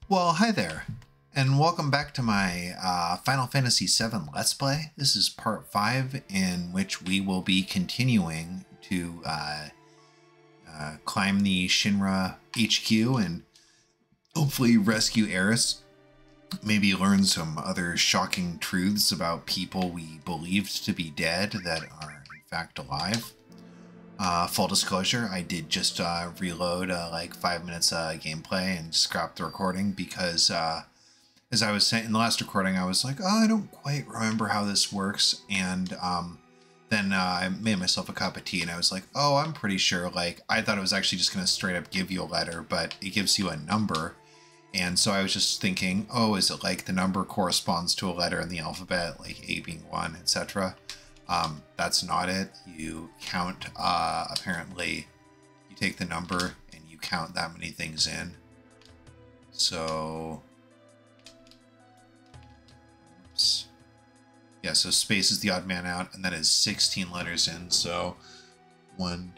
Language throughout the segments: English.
Well, hi there, and welcome back to my Final Fantasy VII Let's Play. This is part 5, in which we will be continuing to climb the Shinra HQ and hopefully rescue Eris. Maybe learn some other shocking truths about people we believed to be dead that are in fact alive. Full disclosure, I did just reload like 5 minutes gameplay and scrap the recording because as I was saying in the last recording, I was like, oh, I don't quite remember how this works. And then I made myself a cup of tea and I was like, oh, I'm pretty sure. Like, I thought it was actually just going to straight up give you a letter, but it gives you a number. And so I was just thinking, oh, is it like the number corresponds to a letter in the alphabet, like A being 1, etc.? That's not it. You count, apparently, you take the number and you count that many things in. So, oops. Yeah, so space is the odd man out, and that is 16 letters in. So, 1,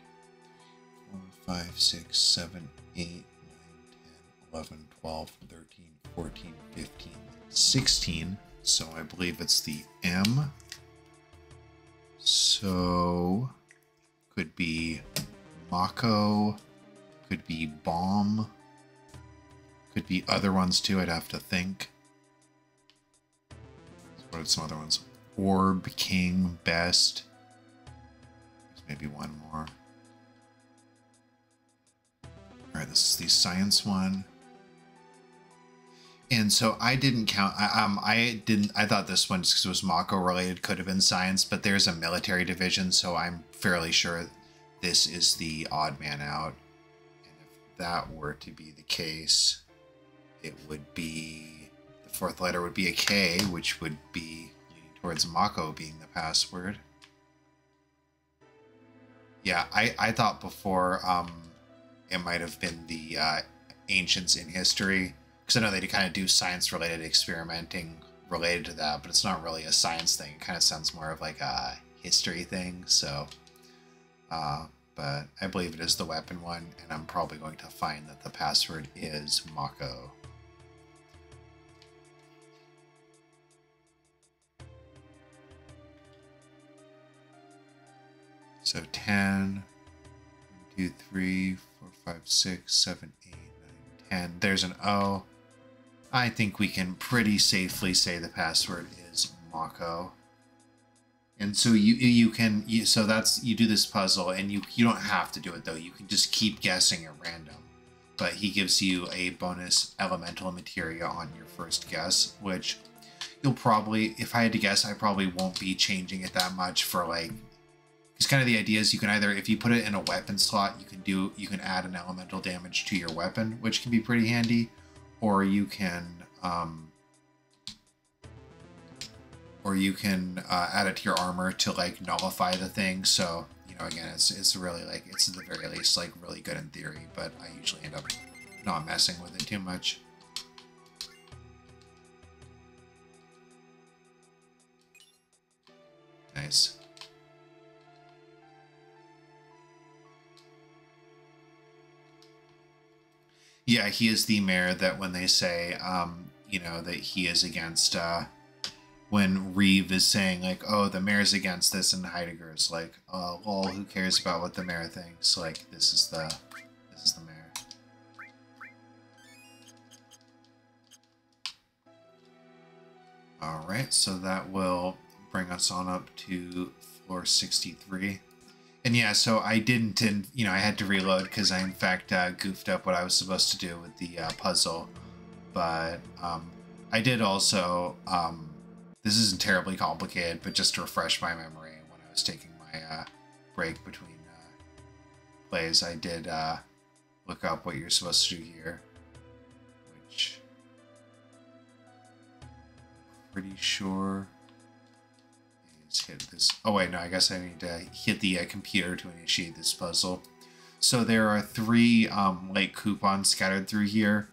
4, 5, 6, 7, 8, 9, 10, 11, 12, 13, 14, 15, 16. So I believe it's the M. So, could be Mako, could be Bomb, could be other ones too, I'd have to think. What are some other ones? Orb, King, Best. There's maybe one more. Alright, this is the science one. And so I didn't count, I thought this one, just because it was Mako related, could have been science, but there's a military division, so I'm fairly sure this is the odd man out. And if that were to be the case, it would be, the fourth letter would be a K, which would be leaning towards Mako being the password. Yeah, I thought before it might have been the ancients in history, because I know they kind of do science-related experimenting related to that, but it's not really a science thing. It kind of sounds more of like a history thing, so... but I believe it is the weapon one, and I'm probably going to find that the password is Mako. So 10, 1, 2, 3, 4, 5, 6, 7, 8, 9, 10. There's an O. I think we can pretty safely say the password is Mako. And so you do this puzzle, and you don't have to do it though. You can just keep guessing at random. But he gives you a bonus elemental materia on your first guess, which you'll probably, if I had to guess, I probably won't be changing it that much for like, because kind of the idea is you can either, if you put it in a weapon slot, you can add an elemental damage to your weapon, which can be pretty handy. Or you can add it to your armor to like nullify the thing. So, you know, again, it's really like, it's at the very least like really good in theory, but I usually end up not messing with it too much. Nice. Yeah, he is the mayor that when they say, you know, that he is against, when Reeve is saying, like, oh, the mayor's against this, and Heidegger's like, oh, well, who cares about what the mayor thinks? Like, this is the mayor. Alright, so that will bring us on up to floor 63. And yeah, so I didn't, you know, I had to reload because I in fact goofed up what I was supposed to do with the puzzle. But I did also, this isn't terribly complicated, but just to refresh my memory when I was taking my break between plays, I did look up what you're supposed to do here, which I'm pretty sure... hit this. Oh wait, no, I guess I need to hit the computer to initiate this puzzle. So there are 3 like coupons scattered through here,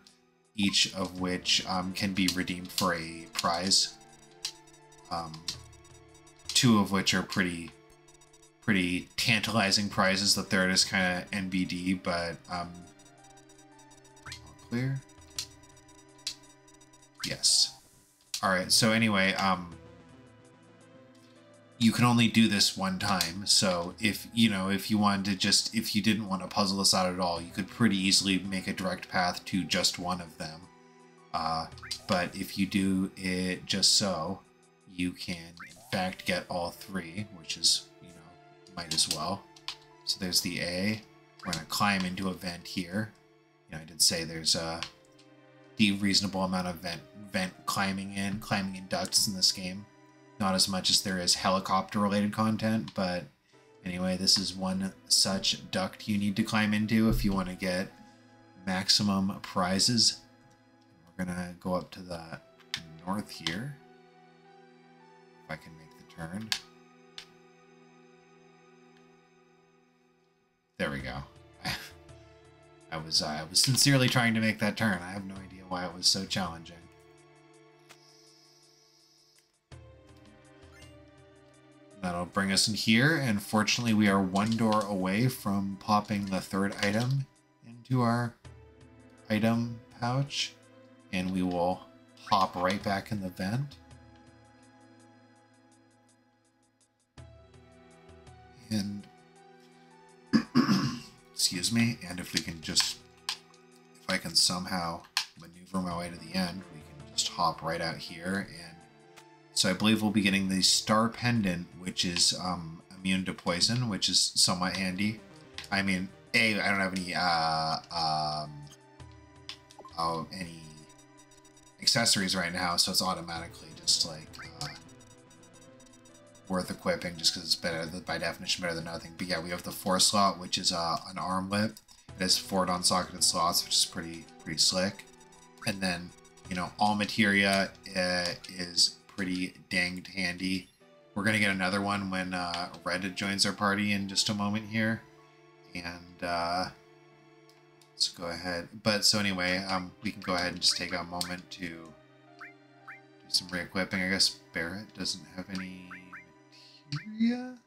each of which can be redeemed for a prize. 2 of which are pretty tantalizing prizes. The third is kind of NBD, but all clear. All right. So anyway, you can only do this one time. So if you wanted to just, if you didn't want to puzzle this out at all, you could pretty easily make a direct path to just one of them. But if you do it just so, you can in fact get all three, which is, might as well. So there's the A. We're going to climb into a vent here. I did say there's a reasonable amount of vent climbing in ducts in this game. Not as much as there is helicopter related content, but anyway, this is one such duct you need to climb into if you want to get maximum prizes. We're gonna go up to the north here, if I can make the turn. There we go. I was sincerely trying to make that turn. I have no idea why it was so challenging. That'll bring us in here, and fortunately we are one door away from popping the third item into our item pouch, and we will hop right back in the vent. And excuse me, and if I can somehow maneuver my way to the end, we can just hop right out here. And so I believe we'll be getting the Star Pendant, which is immune to poison, which is somewhat handy. I mean, I don't have any accessories right now, so it's automatically just like worth equipping, just because it's better, by definition, better than nothing. But yeah, we have the 4 slot, which is an armlet. It has 4 non-socketed slots, which is pretty slick. And then, all materia is pretty danged handy. We're gonna get another one when Red joins our party in just a moment here, and let's go ahead. But so anyway, we can go ahead and just take a moment to do some re-equipping. I guess Barrett doesn't have any materia.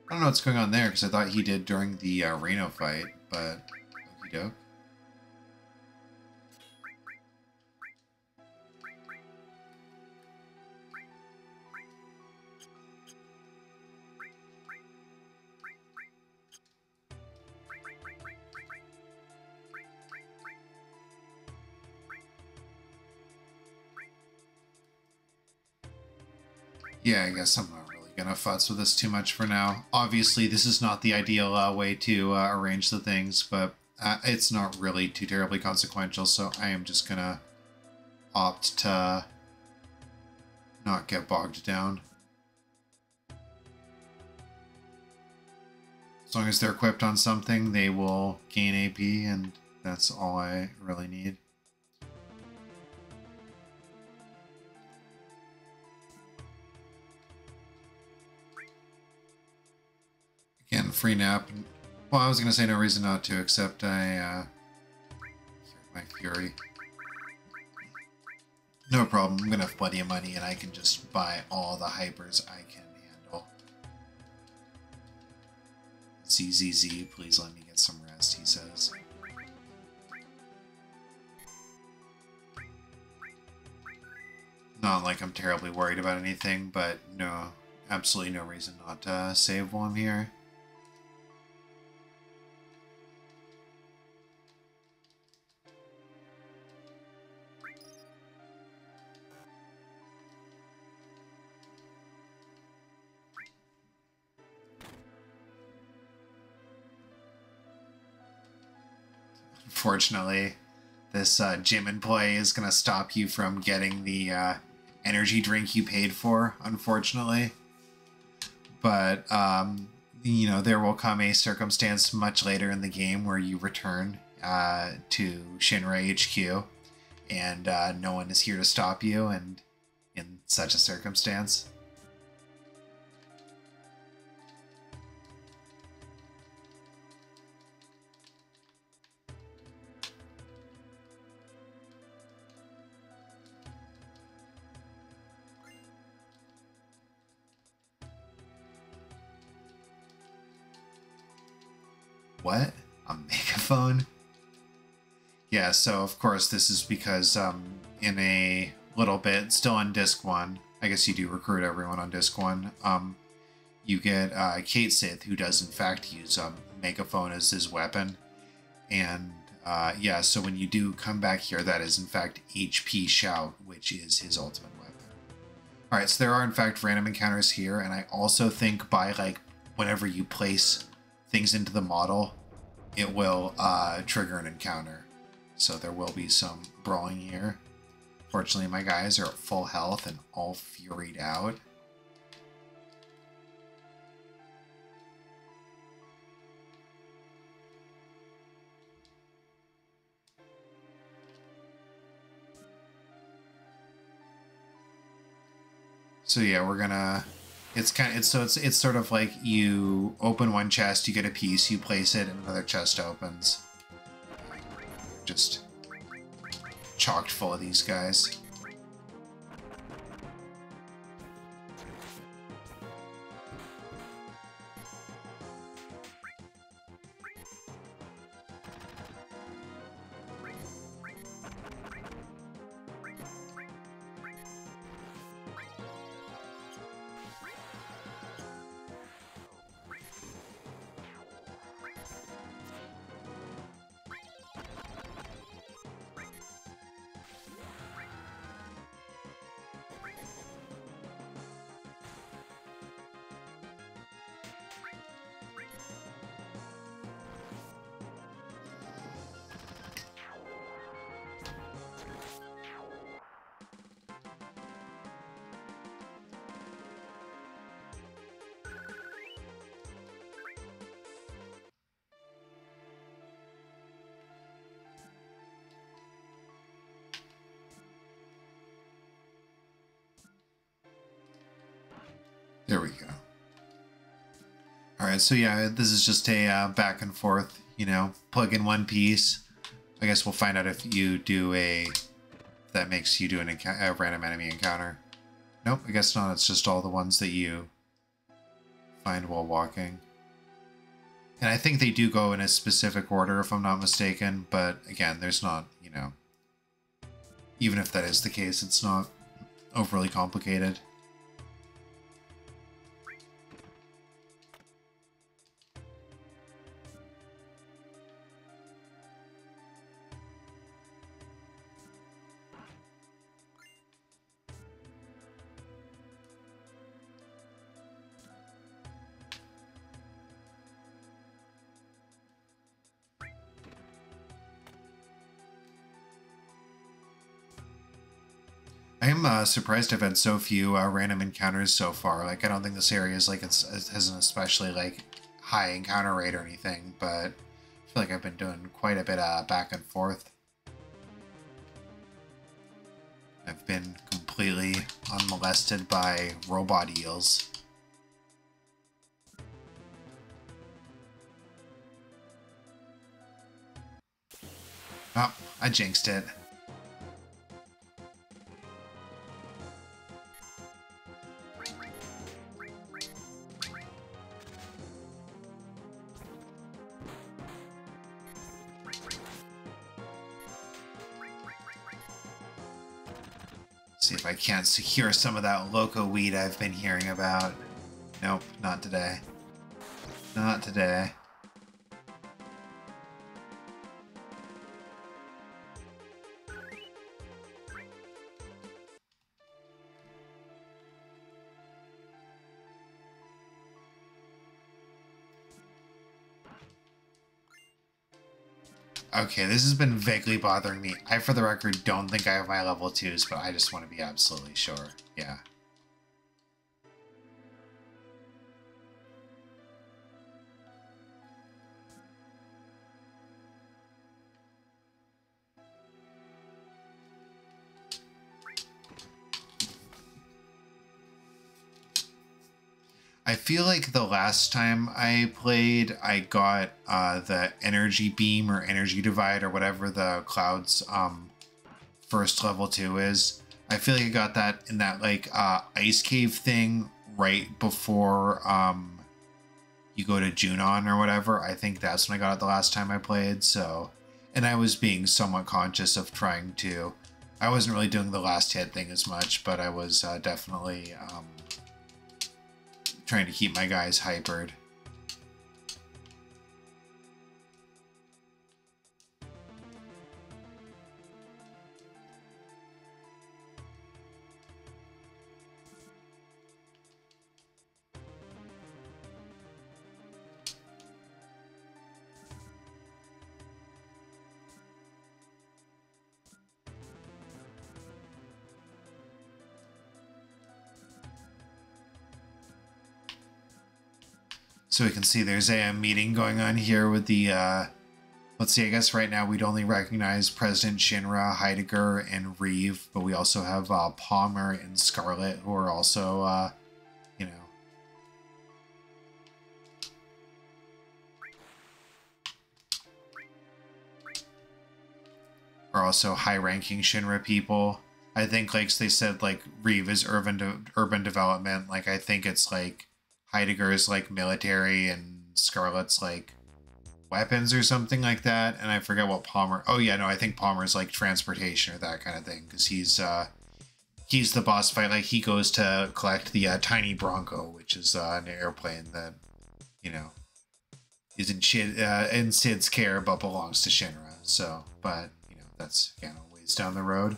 I don't know what's going on there, because I thought he did during the Reno fight, but okie doke. Yeah, I guess I'm not really gonna futz with this too much for now. Obviously, this is not the ideal way to arrange the things, but it's not really too terribly consequential, so I am just gonna opt to not get bogged down. As long as they're equipped on something, they will gain AP, and that's all I really need. Again, free nap. Well, I was going to say no reason not to, except I my fury. No problem. I'm going to have plenty of money, and I can just buy all the hypers I can handle. ZZZ, please let me get some rest, he says. Not like I'm terribly worried about anything, but no, absolutely no reason not to save while I'm here. Unfortunately, this gym employee is going to stop you from getting the energy drink you paid for, unfortunately. But, there will come a circumstance much later in the game where you return to Shinra HQ, and no one is here to stop you, and in such a circumstance. What? A megaphone? Yeah, so of course this is because in a little bit, still on disc 1. I guess you do recruit everyone on disc 1. You get Kate Sith, who does in fact use megaphone as his weapon. And yeah, so when you do come back here, that is in fact HP Shout, which is his ultimate weapon. Alright, so there are in fact random encounters here, and I also think by like whenever you place things into the model, it will trigger an encounter. So there will be some brawling here. Fortunately, my guys are at full health and all furied out. So yeah, we're gonna. It's sort of like you open one chest, you get a piece, you place it, and another chest opens. Just chocked full of these guys. There we go. Alright, so yeah, this is just a back and forth, you know, plug in one piece. I guess we'll find out if you do if that makes you do a random enemy encounter. Nope, I guess not. It's just all the ones that you find while walking. And I think they do go in a specific order, if I'm not mistaken. But again, there's not, you know, even if that is the case, it's not overly complicated. I am surprised I've had so few random encounters so far. Like, I don't think this area is like it has an especially like high encounter rate or anything, but I feel like I've been doing quite a bit back and forth. I've been completely unmolested by robot eels. Oh, I jinxed it. See if I can't secure some of that loco weed I've been hearing about. Nope, not today. Not today. Okay, this has been vaguely bothering me. I, for the record, don't think I have my level 2s, but I just want to be absolutely sure. Yeah. I feel like the last time I played, I got the energy beam or energy divide or whatever the Cloud's first level 2 is. I feel like I got that in that like ice cave thing right before you go to Junon or whatever. I think that's when I got it the last time I played. So, and I was being somewhat conscious of trying to I wasn't really doing the last hit thing as much, but I was definitely trying to keep my guys hypered. So we can see there's a meeting going on here with the, let's see, I guess right now we'd only recognize President Shinra, Heidegger, and Reeve, but we also have Palmer and Scarlet, who are also, you know, are also high-ranking Shinra people. I think, like they said, like, Reeve is urban development. Like, I think it's, like, Heidegger's like military and Scarlet's like weapons or something like that. And I forget what Palmer. Oh yeah, no, I think Palmer's like transportation or that kind of thing, because he's the boss fight. Like he goes to collect the tiny Bronco, which is an airplane that, you know, is in Sid's care but belongs to Shinra. So, but you know, that's again a ways down the road.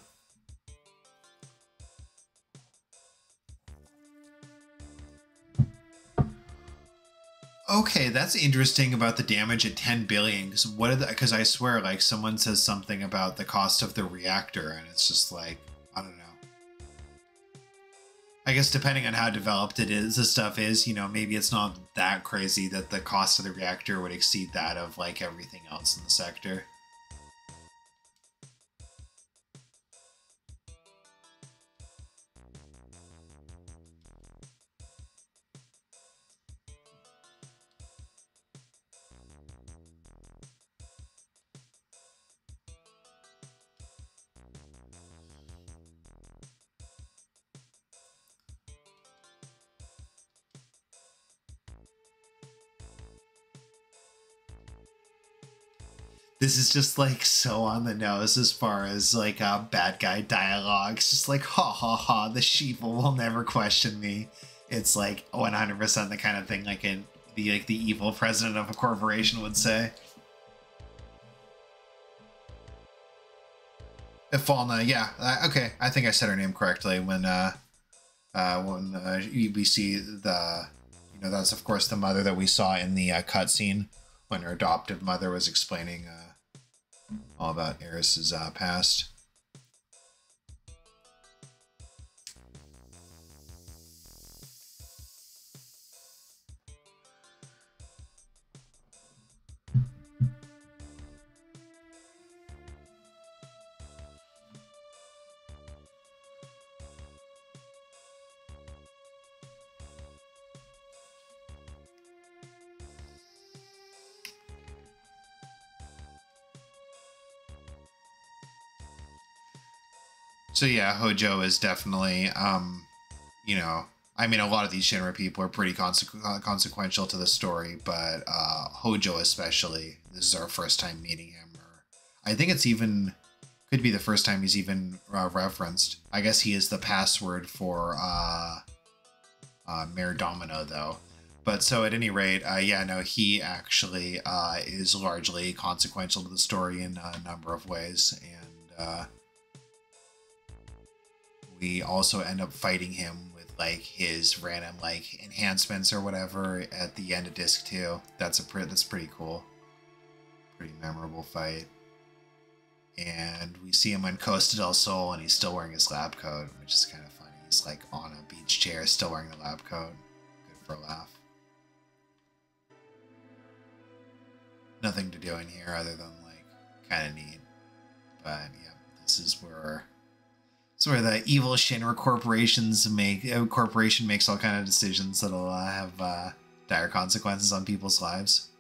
Okay, that's interesting about the damage at 10 billion. Because I swear, like, someone says something about the cost of the reactor, and it's just like, I don't know. I guess depending on how developed it is, the stuff is, you know, maybe it's not that crazy that the cost of the reactor would exceed that of, like, everything else in the sector. This is just like so on the nose as far as like bad guy dialogue. It's just like, ha ha ha, the sheeple will never question me. It's like 100% the kind of thing like the evil president of a corporation would say. Ifalna, yeah, okay, I think I said her name correctly when we see the, you know, that's of course the mother that we saw in the cutscene when her adoptive mother was explaining all about Eris's past. So yeah, Hojo is definitely, you know, I mean, a lot of these Shinra people are pretty consequential to the story, but Hojo especially, this is our first time meeting him. Or I think it's even, could be the first time he's even referenced. I guess he is the password for Mayor Domino, though. But so at any rate, yeah, no, he actually is largely consequential to the story in a number of ways, and we also end up fighting him with like his random like enhancements or whatever at the end of disc 2. That's pretty cool, pretty memorable fight. And we see him on Costa del Sol, and he's still wearing his lab coat, which is kind of funny. He's like on a beach chair, still wearing the lab coat. Good for a laugh. Nothing to do in here other than like kind of neat. But yeah, this is where the evil Shinra corporation makes all kind of decisions that'll have dire consequences on people's lives.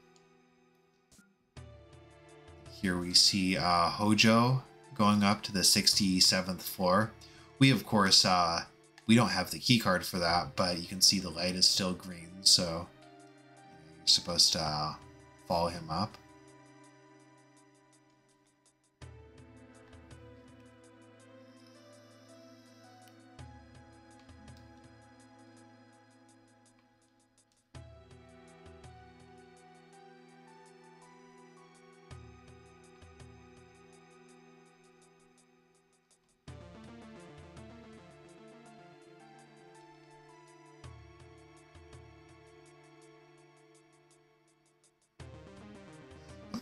Here we see Hojo going up to the 67th floor. We of course we don't have the key card for that, but you can see the light is still green, so you're supposed to follow him up.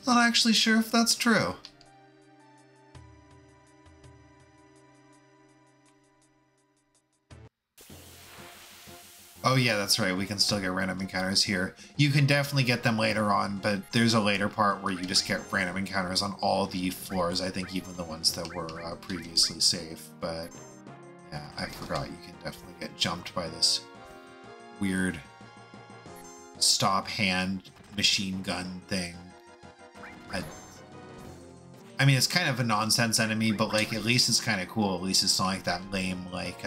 Not actually sure if that's true. Oh yeah, that's right. We can still get random encounters here. You can definitely get them later on, but there's a later part where you just get random encounters on all the floors. I think even the ones that were previously safe. But yeah, I forgot you can definitely get jumped by this weird stop hand machine gun thing. I mean, it's kind of a nonsense enemy, but like at least it's kind of cool. At least it's not like that lame like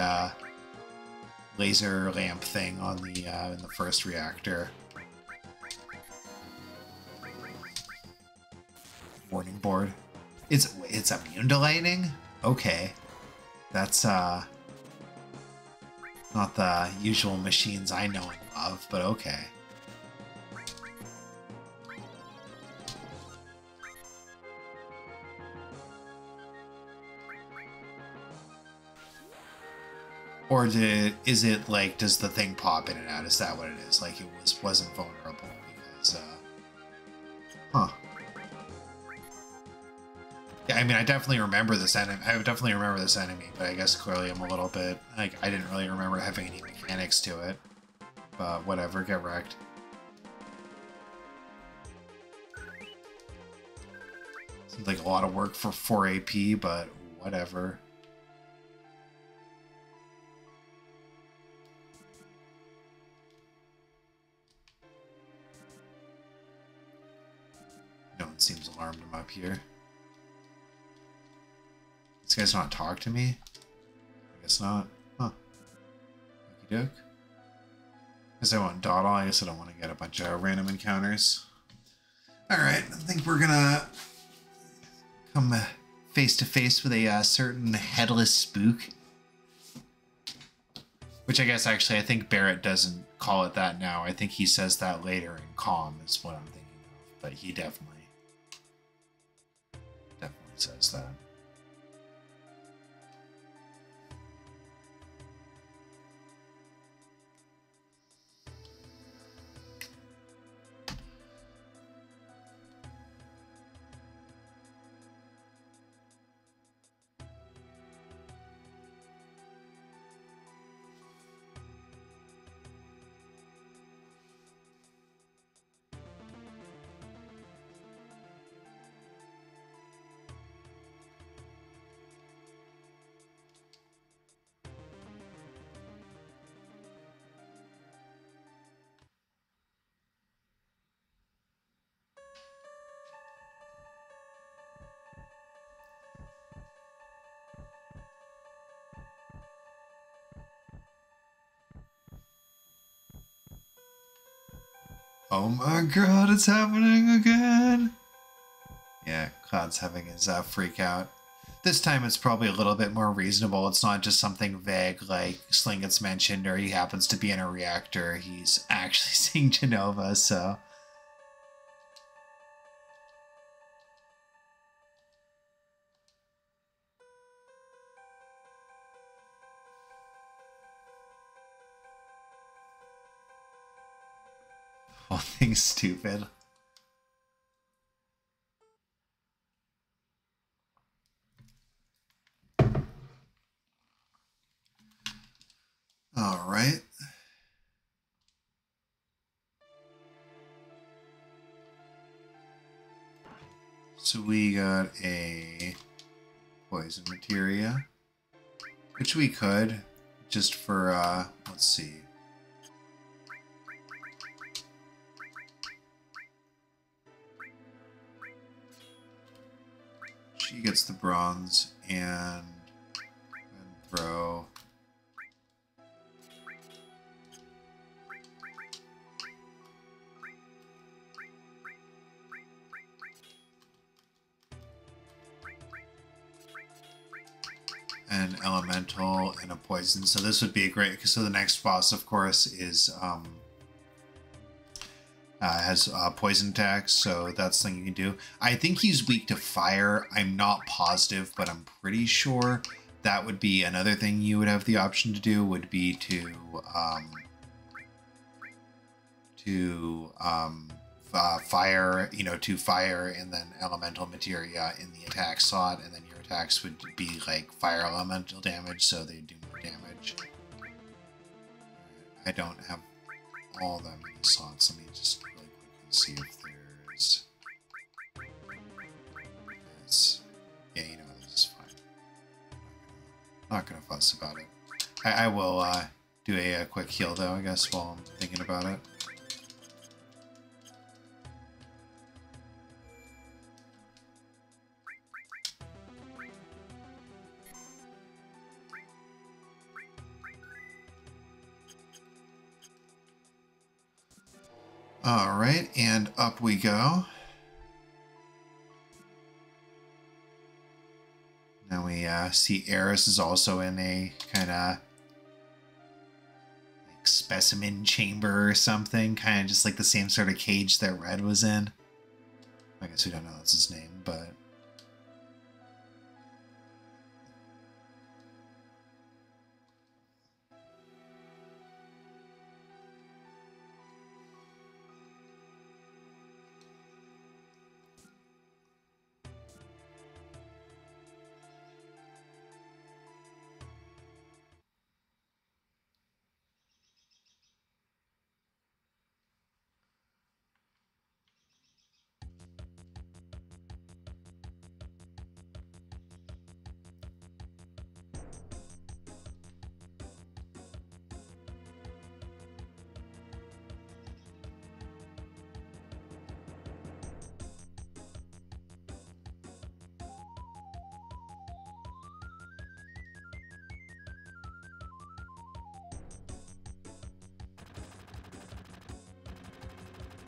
laser lamp thing on the in the first reactor. Warning board. It's immune to lightning? Okay. That's not the usual machines I know and love, but okay. Or is it like, does the thing pop in and out? Is that what it is? Like it wasn't vulnerable because, huh. Yeah, I mean, I definitely remember this enemy. I definitely remember this enemy, but I guess clearly I'm a little bit, like, I didn't really remember having any mechanics to it. But whatever, get wrecked. Seems like a lot of work for 4 AP, but whatever. No one seems alarmed I'm up here. These guys not talk to me? I guess not. Huh. Okie doke. Guess I want Dawdle. I guess I don't want to get a bunch of random encounters. Alright, I think we're gonna come face to face with a certain headless spook. Which I guess actually I think Barrett doesn't call it that now. I think he says that later in Calm is what I'm thinking of. But he definitely says that. Oh my god, it's happening again! Yeah, Cloud's having his freak out. This time it's probably a little bit more reasonable. It's not just something vague like Sling gets mentioned or he happens to be in a reactor. He's actually seeing Genova, so... Whole thing's stupid. All right. So we got a poison materia, which we could just for, let's see. She gets the bronze and throw. An elemental and a poison. So this would be a great, so the next boss of course is has poison attacks, so that's something you can do. I think he's weak to fire. I'm not positive, but I'm pretty sure that would be another thing you would have the option to do, would be to fire, you know, to fire, and then elemental materia in the attack slot, and then your attacks would be like fire elemental damage, so they do more damage. I don't have all that many slots. Let me just really quickly see if there's... Yeah, you know, this is fine. Not gonna fuss about it. I will do a quick heal though, I guess, while I'm thinking about it. All right, and up we go. Now we see Eris is also in a kind of like specimen chamber or something, kind of just like the same sort of cage that Red was in. I guess we don't know that's his name, but...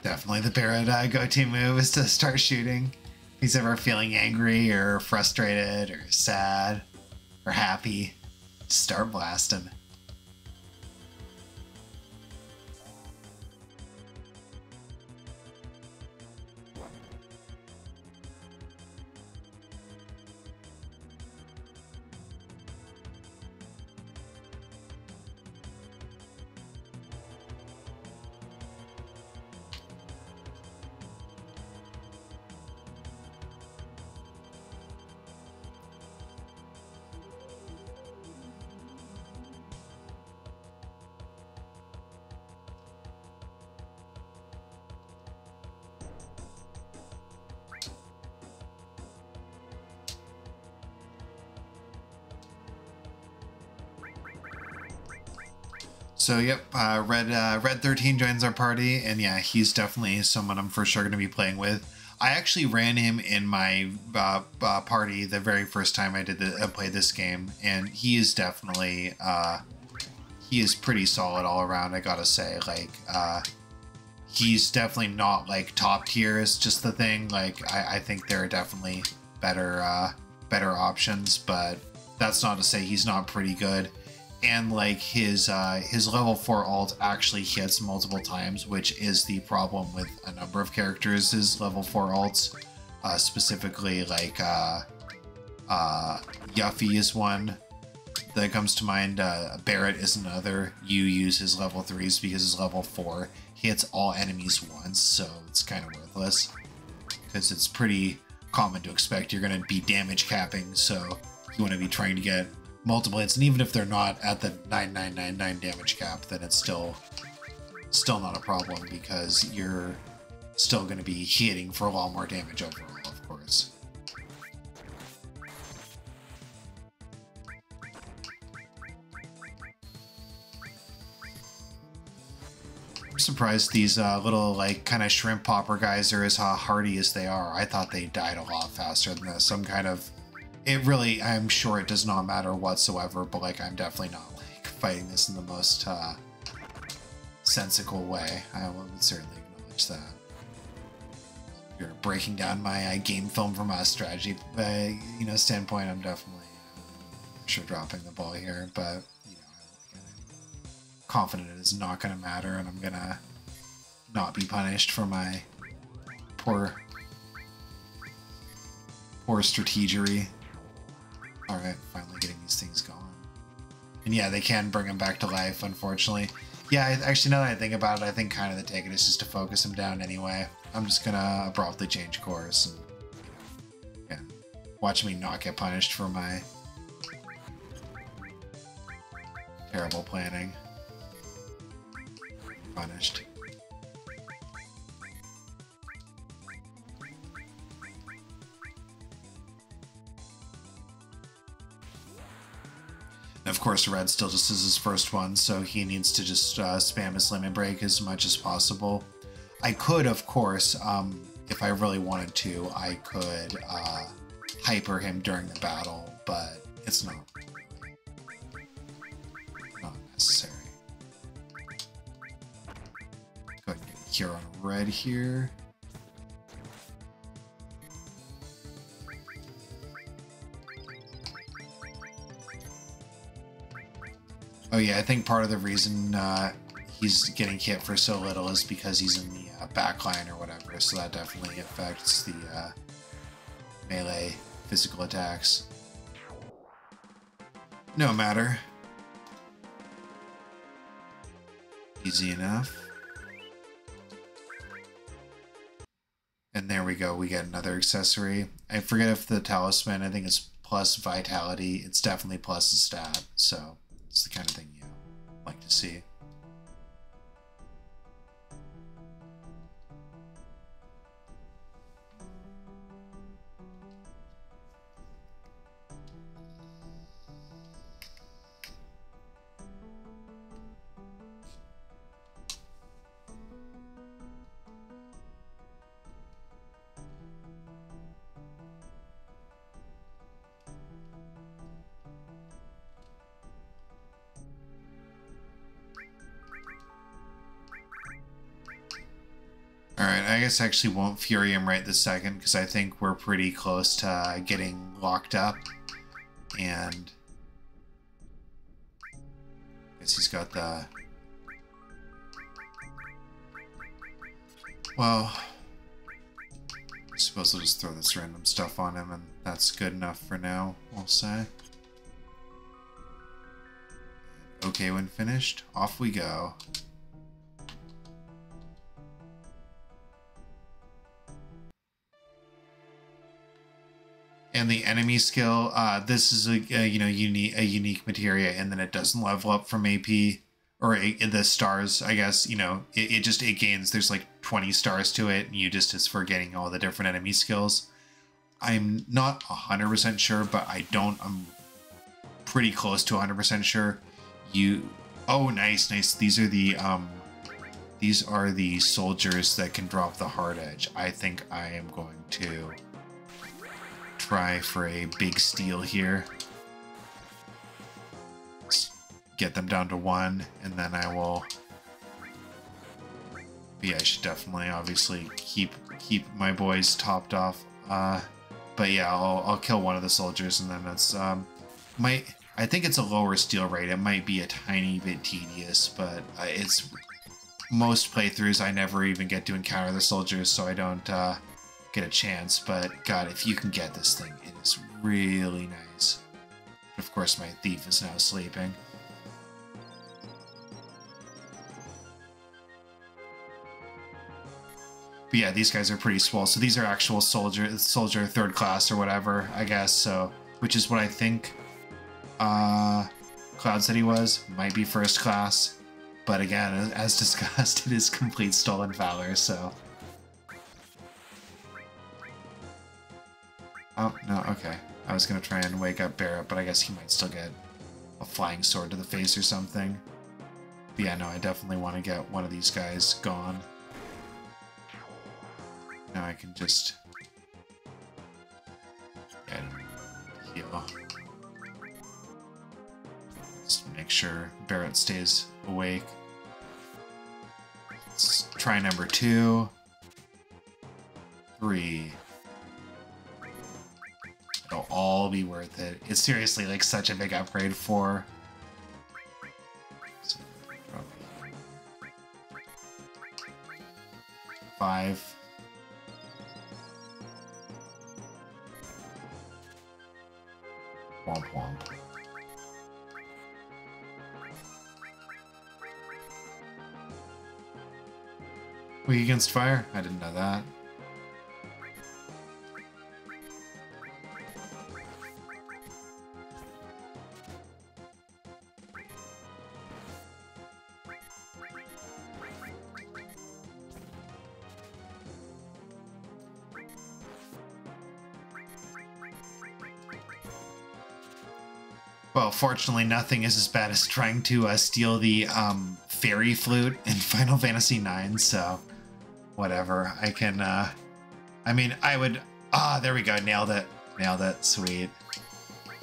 Definitely the Barrett go-to move is to start shooting. If he's ever feeling angry or frustrated or sad or happy, start blasting. So yep, Red 13 joins our party, and yeah, he's definitely someone I'm for sure going to be playing with. I actually ran him in my party the very first time I played this game, and he is definitely he is pretty solid all around. I gotta say, like he's definitely not like top tier is just the thing. Like I think there are definitely better options, but that's not to say he's not pretty good. And like his level 4 ult actually hits multiple times, which is the problem with a number of characters. His level 4 ults, specifically like Yuffie is one that comes to mind. Barrett is another. You use his level 3s because his level 4 hits all enemies once, so it's kind of worthless because it's pretty common to expect you're going to be damage capping, so you want to be trying to get multiple hits, and even if they're not at the 9999 damage cap, then it's still not a problem because you're still going to be hitting for a lot more damage overall, of course. I'm surprised these little like kind of shrimp popper guys are as hardy as they are. I thought they died a lot faster than this. Some kind of... It really, I'm sure it does not matter whatsoever, but like I'm definitely not like fighting this in the most sensical way. I would certainly acknowledge that. If you're breaking down my game film from a strategy standpoint, I'm definitely sure dropping the ball here, but you know, I'm confident it is not going to matter, and I'm gonna not be punished for my poor strategery. Alright, finally getting these things going. And yeah, they can bring him back to life, unfortunately. Yeah, actually, now that I think about it, I think kind of the ticket is just to focus him down anyway. I'm just gonna abruptly change course and yeah, watch me not get punished for my terrible planning. Punished. Of course, Red still just is his first one, so he needs to just spam his limit break as much as possible. I could, of course, if I really wanted to, I could hyper him during the battle, but it's not necessary. Go ahead and get a cure on Red here. Oh yeah, I think part of the reason he's getting hit for so little is because he's in the back line or whatever, so that definitely affects the melee physical attacks. No matter. Easy enough. And there we go, we get another accessory. I forget if the talisman, I think it's plus vitality. It's definitely plus the stat, so it's the kind of thing you like to see. Alright, I guess I actually won't Fury him right this second because I think we're pretty close to getting locked up. And I guess he's got the... Well, I suppose I'll just throw this random stuff on him and that's good enough for now, we'll say. Okay, when finished, off we go. And the enemy skill, this is a unique materia, and then it doesn't level up from AP or the stars. I guess it gains. There's like 20 stars to it, and you just is for getting all the different enemy skills. I'm not 100% sure, but I'm pretty close to 100% sure. Oh, nice. These are the soldiers that can drop the hard edge. I think I am going to try for a big steal here. Let's get them down to 1, and then I will... But yeah, I should definitely, obviously, keep my boys topped off. But yeah, I'll kill one of the soldiers, and then it's... I think it's a lower steal rate. It might be a tiny bit tedious, but it's... Most playthroughs, I never even get to encounter the soldiers, so I don't... get a chance, but God, if you can get this thing, it is really nice. But of course, my thief is now sleeping. But yeah, these guys are pretty swole. So these are actual soldier 3rd class or whatever, I guess. So, which is what I think Cloud said he was. Might be 1st class, but again, as discussed, it is complete stolen valor. So. Oh, no, okay. I was going to try and wake up Barrett, but I guess he might still get a flying sword to the face or something. But yeah, no, I definitely want to get one of these guys gone. Now I can just... heal. Just make sure Barrett stays awake. Let's try number 2. 3... It'll all be worth it. It's seriously like such a big upgrade for... So, 5. Womp womp. Weak against fire? I didn't know that. Well, fortunately, nothing is as bad as trying to steal the fairy flute in Final Fantasy IX, so whatever. I can, I mean, I would... Ah, there we go. Nailed it. Nailed it. Sweet.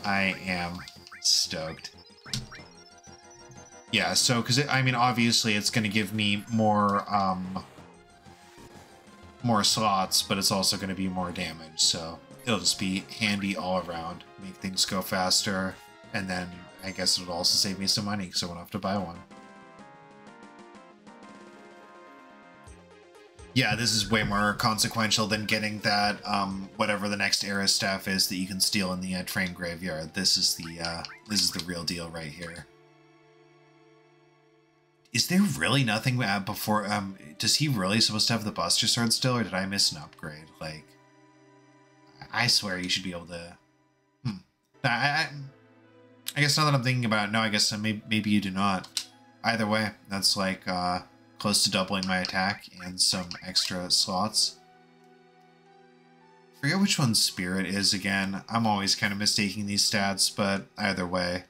I am stoked. Yeah, so, because, I mean, obviously it's going to give me more slots, but it's also going to be more damage, so it'll just be handy all around. Make things go faster. And then I guess it'll also save me some money because I won't have to buy one. Yeah, this is way more consequential than getting that whatever the next era staff is that you can steal in the train graveyard. This is the real deal right here. Is there really nothing before? Does he really supposed to have the Buster Sword still, or did I miss an upgrade? Like, I swear you should be able to. I guess now that I'm thinking about it, no, I guess maybe you do not. Either way, that's like close to doubling my attack and some extra slots. Forget which one Spirit is again. I'm always kind of mistaking these stats, but either way,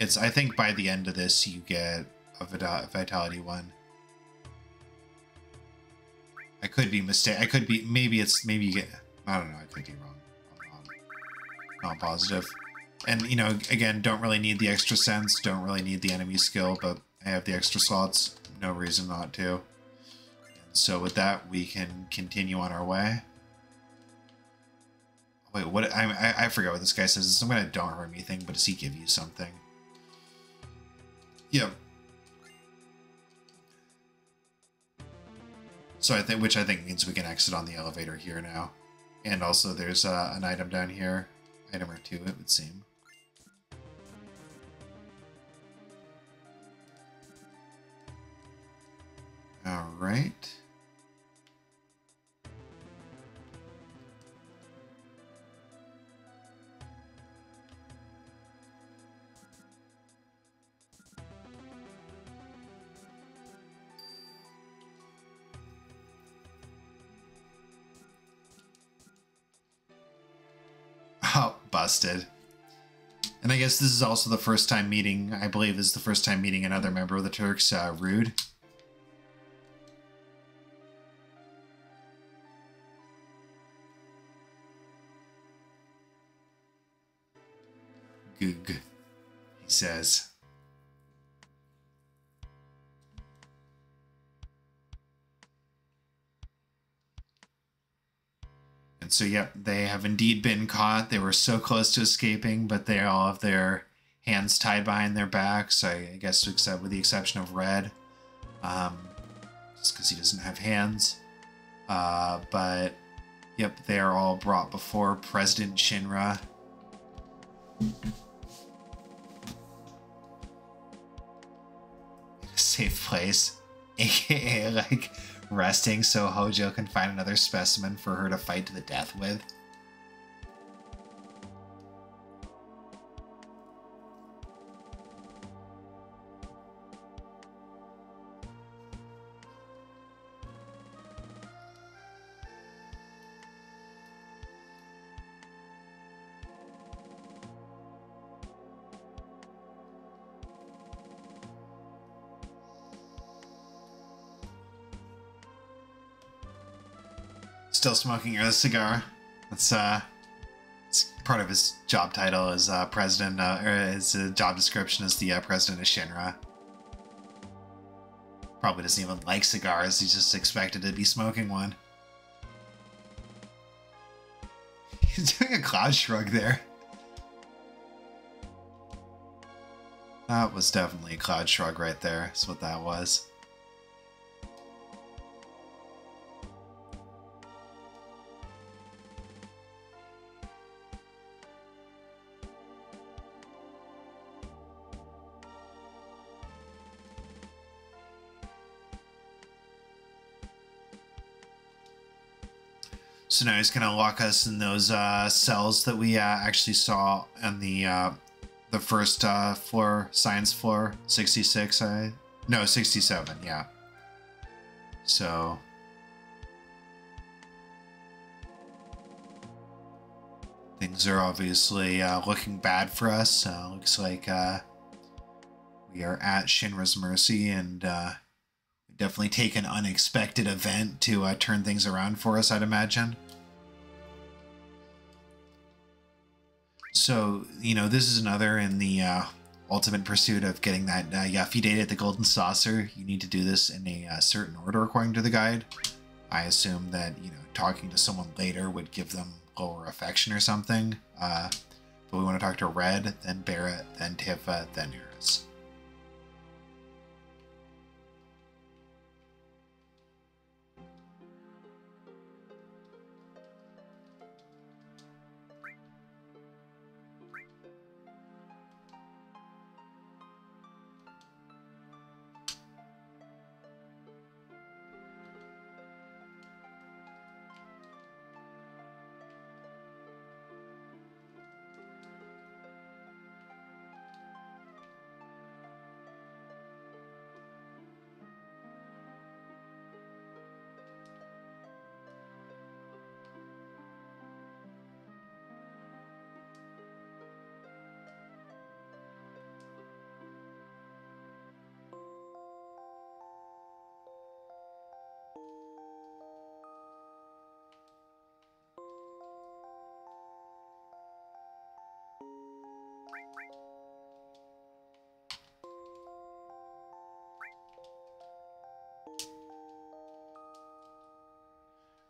it's. I think by the end of this, you get a Vitality one. I could be mistaken. I could be. Maybe you get. I don't know. I could be wrong. I'm not positive. And, you know, again, don't really need the extra sense, don't really need the enemy skill, but I have the extra slots, no reason not to. And so with that, we can continue on our way. Wait, what? I forgot what this guy says. It's some kind of don't hurt me thing, but does he give you something? Yep. So which I think means we can exit on the elevator here now. And also there's an item down here. Item or two, it would seem. All right. Oh, busted. And I guess this is also the first time meeting, I believe this is the first time meeting another member of the Turks, Rude. Goog, he says. And so, yep, they have indeed been caught. They were so close to escaping, but they all have their hands tied behind their backs, I guess except with the exception of Red. Just because he doesn't have hands. But, yep, they are all brought before President Shinra. Safe place, aka like resting so Hojo can find another specimen for her to fight to the death with. Still smoking a cigar. That's it's part of his job title as president, or his job description as the president of Shinra. Probably doesn't even like cigars. He's just expected to be smoking one. He's doing a cloud shrug there. That was definitely a cloud shrug right there. That's what that was. So now he's gonna lock us in those cells that we actually saw on the first floor, science floor, 66. No, 67. Yeah. So things are obviously looking bad for us. Looks like we are at Shinra's mercy, and definitely take an unexpected event to turn things around for us, I'd imagine. So, this is another in the ultimate pursuit of getting that Yuffie data at the Golden Saucer. You need to do this in a certain order according to the guide. I assume that, talking to someone later would give them lower affection or something. But we want to talk to Red, then Barrett, then Tifa, then Eris.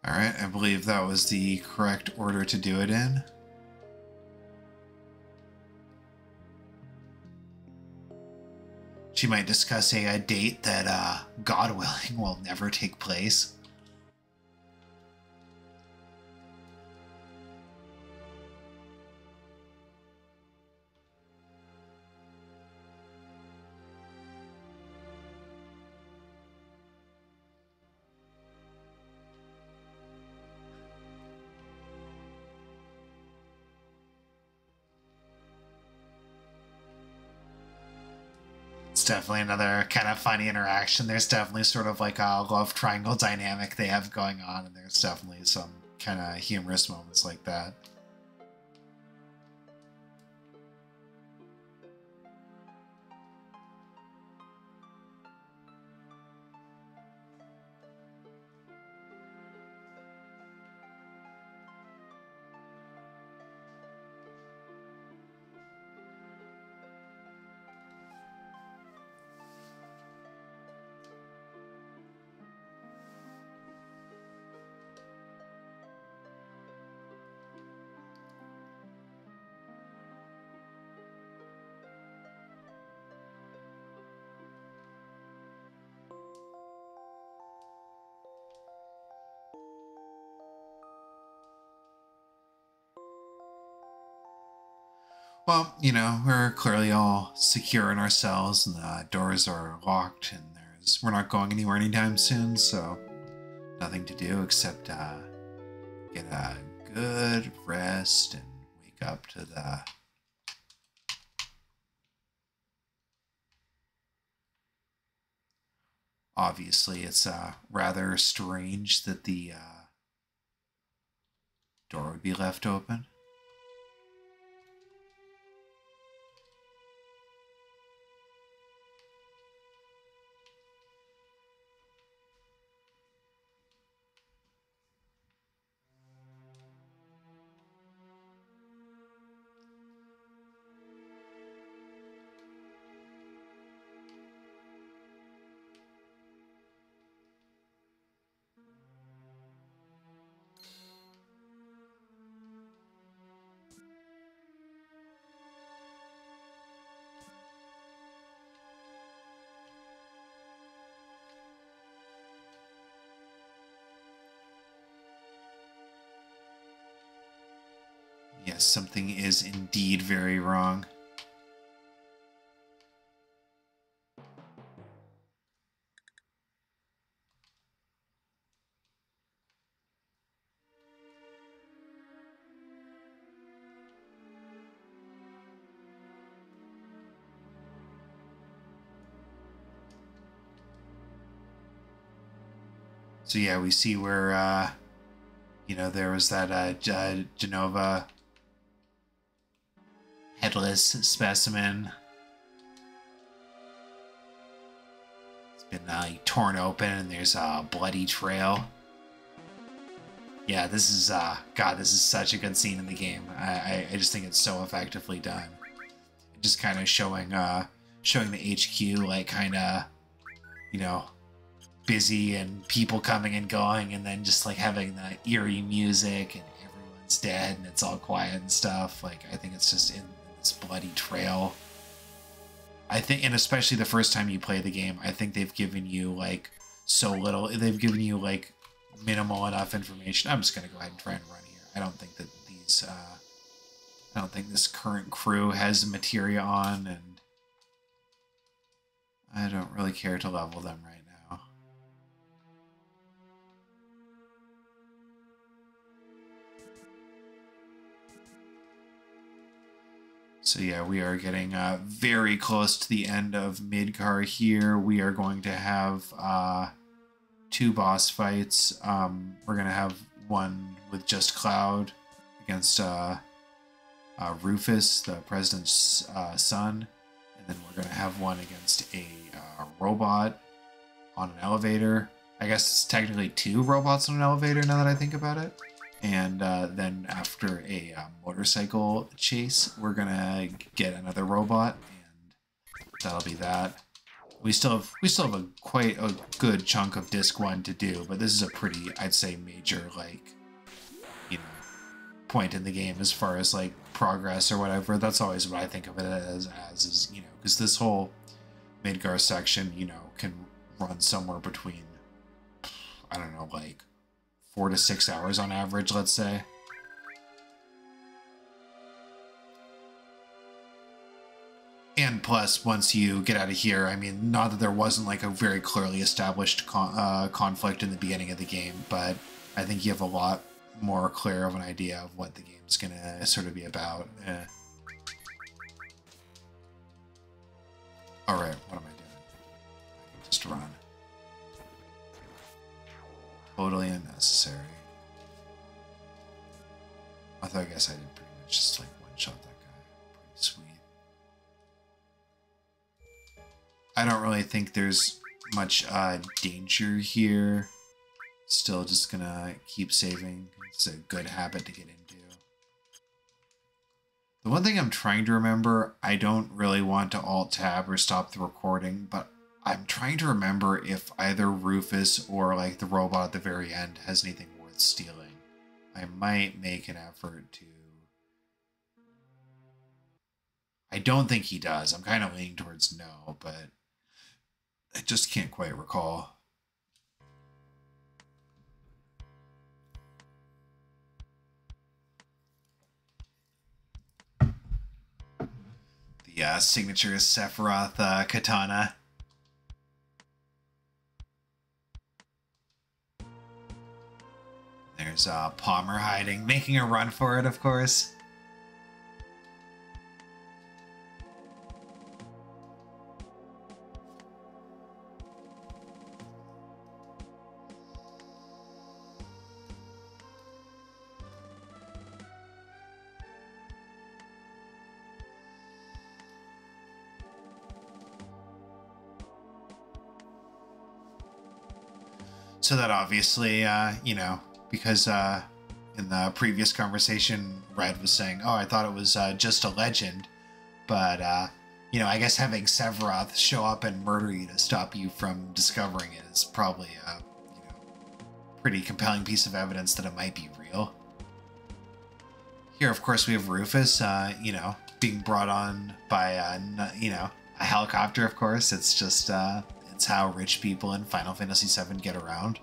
Alright, I believe that was the correct order to do it in. She might discuss a date that, God willing, will never take place. It's definitely another kind of funny interaction. There's definitely sort of like a love triangle dynamic they have going on, and there's definitely some kind of humorous moments like that. Well, we're clearly all secure in our cells, and the doors are locked, and we're not going anywhere anytime soon, so nothing to do except get a good rest and wake up to the... Obviously, it's rather strange that the door would be left open. Yes, something is indeed very wrong. So yeah, we see where, you know, there was that Genova headless specimen. It's been torn open, and there's a bloody trail. Yeah, this is, God, this is such a good scene in the game. I just think it's so effectively done. Just kind of showing the HQ, like, kind of, you know, busy and people coming and going, and then just, like, having the eerie music, and everyone's dead, and it's all quiet and stuff. Like, I think it's just in this bloody trail. I think, and especially the first time you play the game, I think they've given you, like, so little. They've given you, like, minimal enough information. I'm just gonna go ahead and try and run here. I don't think that these I don't think this current crew has materia on, and I don't really care to level them right now. So yeah, we are getting very close to the end of Midgar here. We are going to have 2 boss fights. We're gonna have one with just Cloud against Rufus, the president's son, and then we're gonna have one against a robot on an elevator. I guess it's technically 2 robots on an elevator now that I think about it. And then after a motorcycle chase, we're gonna get another robot, and that'll be that. We still have quite a good chunk of disc 1 to do, but this is a pretty, I'd say, major, like, you know, point in the game as far as, like, progress or whatever. That's always what I think of it as is, you know, because this whole Midgar section, you know, can run somewhere between, I don't know, like 4 to 6 hours on average, let's say. And plus, once you get out of here, I mean, not that there wasn't like a very clearly established conflict in the beginning of the game, but I think you have a lot more clear of an idea of what the game's gonna sort of be about. All right, what am I doing? I can just run. Totally unnecessary. Although I guess I did pretty much just like one-shot that guy. Pretty sweet. I don't really think there's much danger here. Still just gonna keep saving. It's a good habit to get into. The one thing I'm trying to remember, I don't really want to alt-tab or stop the recording, but I'm trying to remember if either Rufus or like the robot at the very end has anything worth stealing. I might make an effort to... I don't think he does. I'm kind of leaning towards no, but I just can't quite recall. The signature is Sephiroth katana. There's Palmer hiding, making a run for it, of course. So that obviously, you know, because in the previous conversation, Red was saying, oh, I thought it was just a legend. But, you know, I guess having Sephiroth show up and murder you to stop you from discovering it is probably a, you know, pretty compelling piece of evidence that it might be real. Here, of course, we have Rufus, you know, being brought on by, you know, a helicopter, of course. It's just... it's how rich people in Final Fantasy VII get around.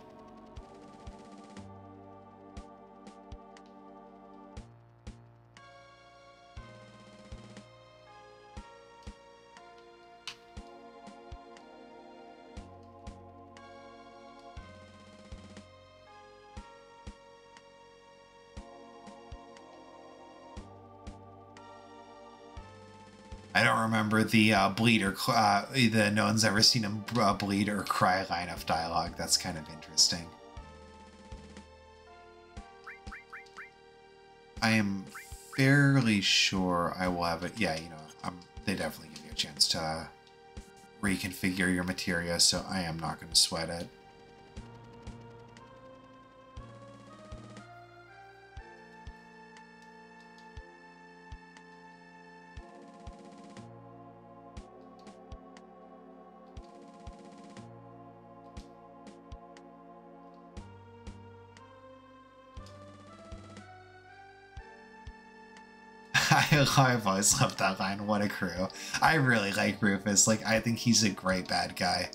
I don't remember the bleed or no one's ever seen him bleed or cry line of dialogue. That's kind of interesting. I am fairly sure I will have it. Yeah, you know, they definitely give you a chance to reconfigure your materia, so I am not going to sweat it. I've always loved that line. What a crew. I really like Rufus. Like, I think he's a great bad guy.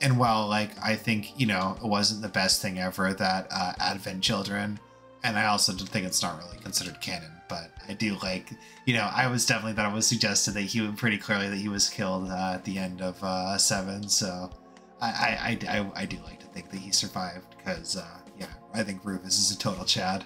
And while, like, I think, you know, it wasn't the best thing ever that Advent Children, and I also think it's not really considered canon, but I do like, you know, I was definitely thought it was suggested that he would pretty clearly that he was killed at the end of VII, so I do like to think that he survived, because, yeah, I think Rufus is a total Chad.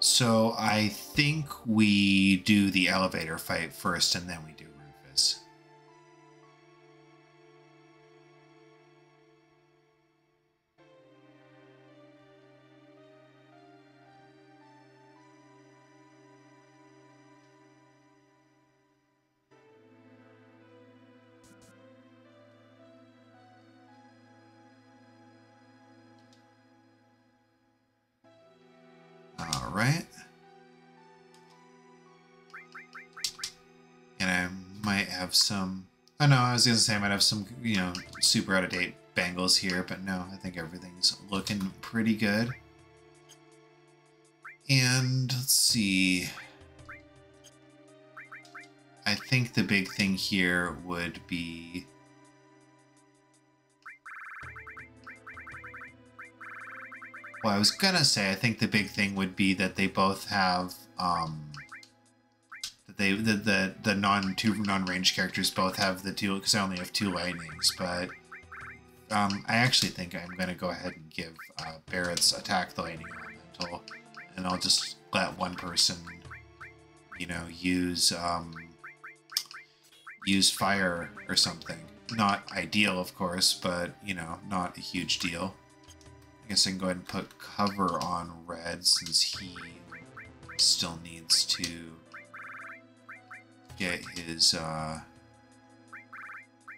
So I think we do the elevator fight first, and then we do Rufus. All right. And I might have some... Oh no, I was going to say I might have some, you know, super out-of-date bangles here, but no, I think everything's looking pretty good. And let's see... I think the big thing here would be... Well, I was gonna say, I think the big thing would be that they both have, the non-range characters both have the two, because I only have 2 lightnings, but I actually think I'm gonna go ahead and give Barrett's attack the lightning elemental, and I'll just let one person, you know, use fire or something. Not ideal, of course, but, you know, not a huge deal. I guess I can go ahead and put cover on Red, since he still needs to get his,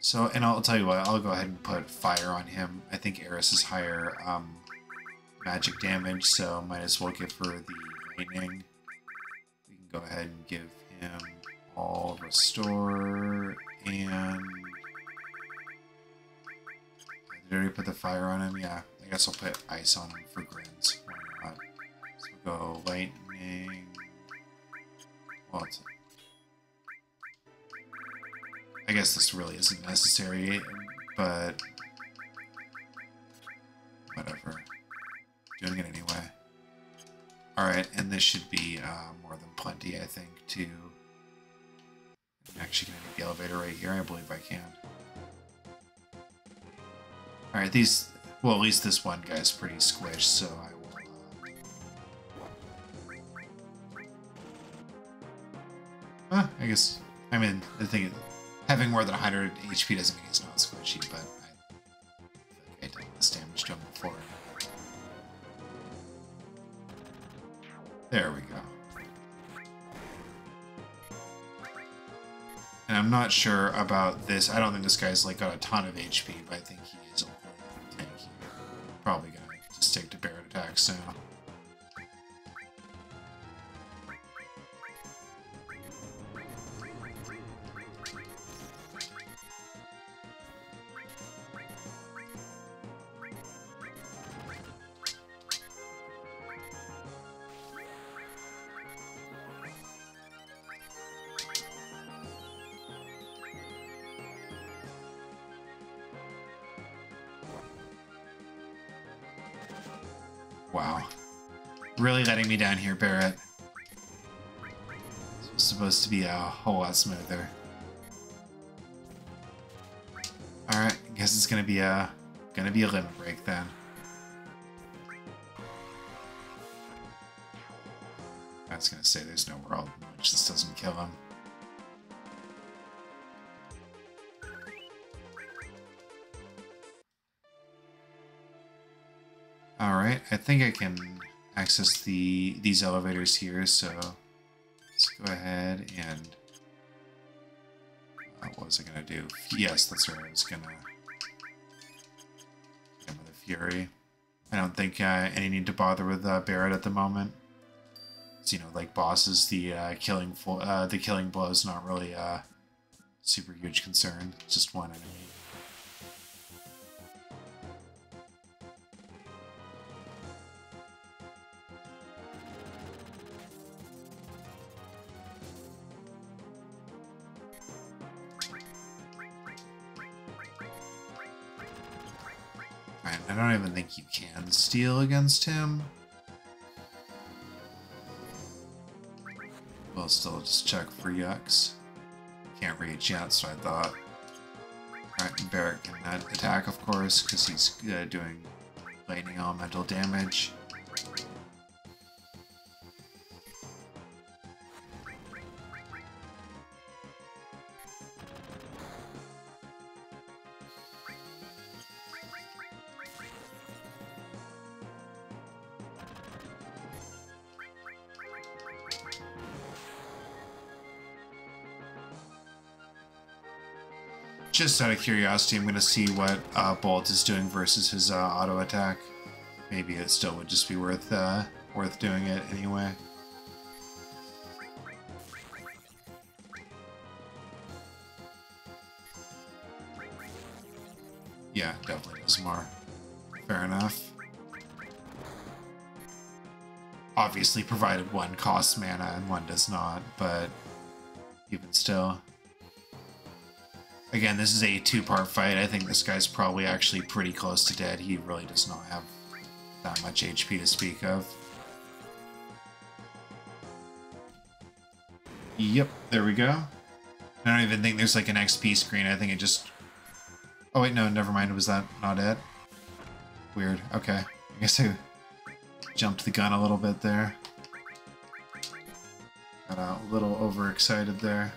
So, and I'll tell you what, I'll go ahead and put fire on him. I think Eris is higher magic damage, so might as well give her the lightning. We can go ahead and give him all restore, and... Did I already put the fire on him? Yeah. I guess I'll put ice on him for grins. Why not? So we'll go lightning. Well, I guess this really isn't necessary, but whatever. Doing it anyway. Alright, and this should be more than plenty, I think, to... I'm actually going to need the elevator right here. I believe I can. Alright, these... Well, at least this one guy's pretty squished, so I will... I guess... I mean, the thing... Having more than 100 HP doesn't mean he's not squishy, but I did this damage to him before. There we go. And I'm not sure about this. I don't think this guy's like got a ton of HP, but I think he is only tanky. Probably gonna just stick to Barret attacks now. Wow. Really letting me down here, Barrett. It's supposed to be a whole lot smoother. Alright, I guess it's gonna be a limit break then. I was gonna say there's no world in which this doesn't kill him. Alright, I think I can access these elevators here, so let's go ahead and... what was I gonna do? Yes, that's right, I was gonna... With a Fury. I don't think any need to bother with Barrett at the moment. So, you know, like bosses, the killing blow is not really a super huge concern. It's just one enemy. I don't even think you can steal against him. We'll still just check for yucks. Can't reach yet, so I thought. Alright, Barrett can attack, of course, because he's doing lightning elemental damage. Just out of curiosity, I'm going to see what Bolt is doing versus his auto attack. Maybe it still would just be worth doing it anyway. Yeah, definitely does more. Fair enough. Obviously, provided one costs mana and one does not, but even still. Again, this is a two-part fight. I think this guy's probably actually pretty close to dead. He really does not have that much HP to speak of. Yep, there we go. I don't even think there's like an XP screen. I think it just... Oh wait, no, never mind. Was that not it? Weird. Okay. I guess I jumped the gun a little bit there. Got a little overexcited there.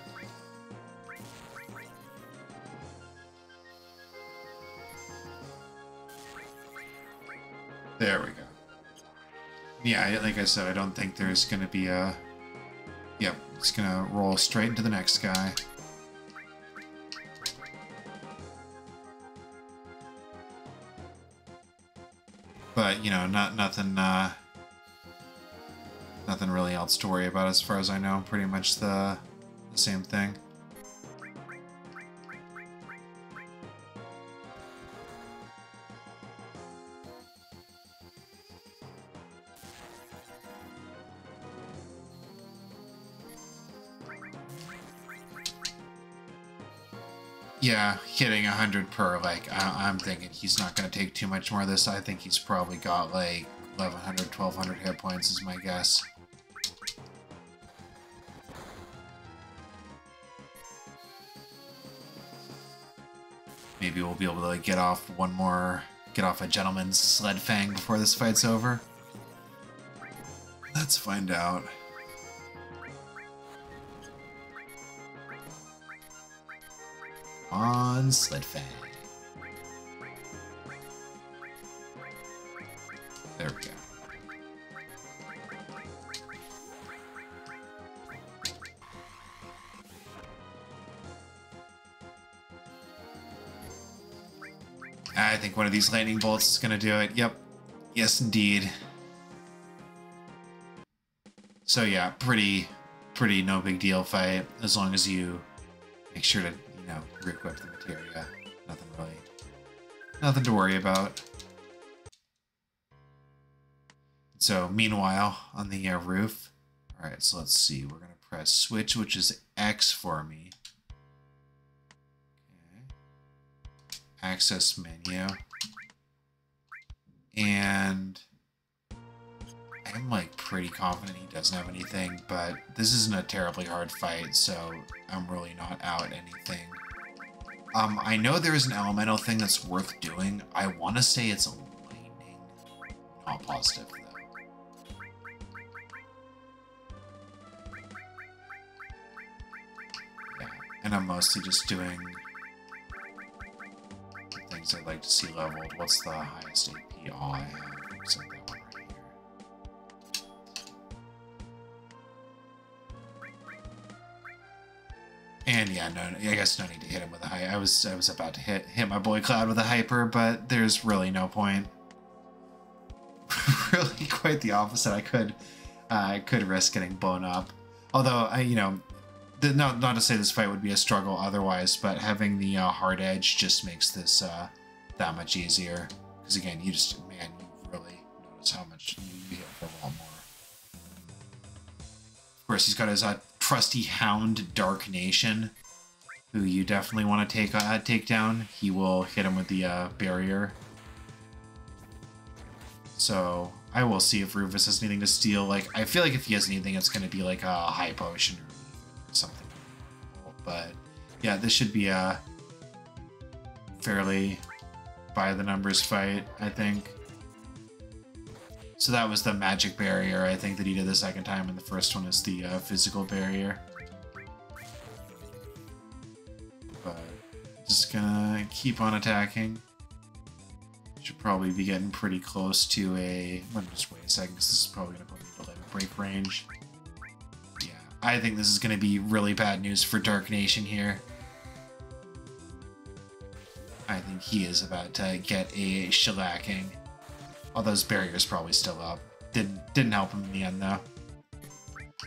There we go. Yeah, like I said, I don't think there's going to be a... Yep, it's going to roll straight into the next guy. But, you know, nothing really else to worry about as far as I know. Pretty much the same thing. Yeah, hitting 100 per, like, I'm thinking he's not going to take too much more of this. I think he's probably got, like, 1,100, 1,200 hit points is my guess. Maybe we'll be able to, like, get off a gentleman's sled fang before this fight's over. Let's find out. On Sledfang. There we go. I think one of these lightning bolts is going to do it. Yep. Yes, indeed. So yeah, pretty no big deal fight, as long as you make sure to, you know, re-equip the materia. Nothing to worry about. So meanwhile, on the roof, all right, so let's see. We're going to press switch, which is X for me. Okay. Access menu. And I'm like pretty confident he doesn't have anything, but this isn't a terribly hard fight, so I'm really not out anything. I know there is an elemental thing that's worth doing. I want to say it's lightning. Not positive though. Yeah, and I'm mostly just doing things I'd like to see leveled. What's the highest AP all I have? Looks like that one right here. And yeah, no, I guess no need to hit him with a hyper. I was about to hit my boy Cloud with a hyper, but there's really no point. Really, quite the opposite. I could risk getting blown up. Although you know, not to say this fight would be a struggle otherwise, but having the hard edge just makes this that much easier. Because again, you really notice how much you heal for a lot more. Of course, he's got his trusty Hound Dark Nation, who you definitely want to take down. He will hit him with the barrier. So I will see if Rufus has anything to steal. Like, I feel like if he has anything, it's going to be like a high potion or something. But yeah, this should be a fairly by the numbers fight, I think. So that was the magic barrier, I think, that he did the second time, and the first one is the physical barrier. But just gonna keep on attacking. Should probably be getting pretty close to a... Let me just wait a second, because this is probably gonna put me to limit break range. Yeah, I think this is gonna be really bad news for Dark Nation here. I think he is about to get a shellacking. Although his barrier's probably still up. Didn't help him in the end, though.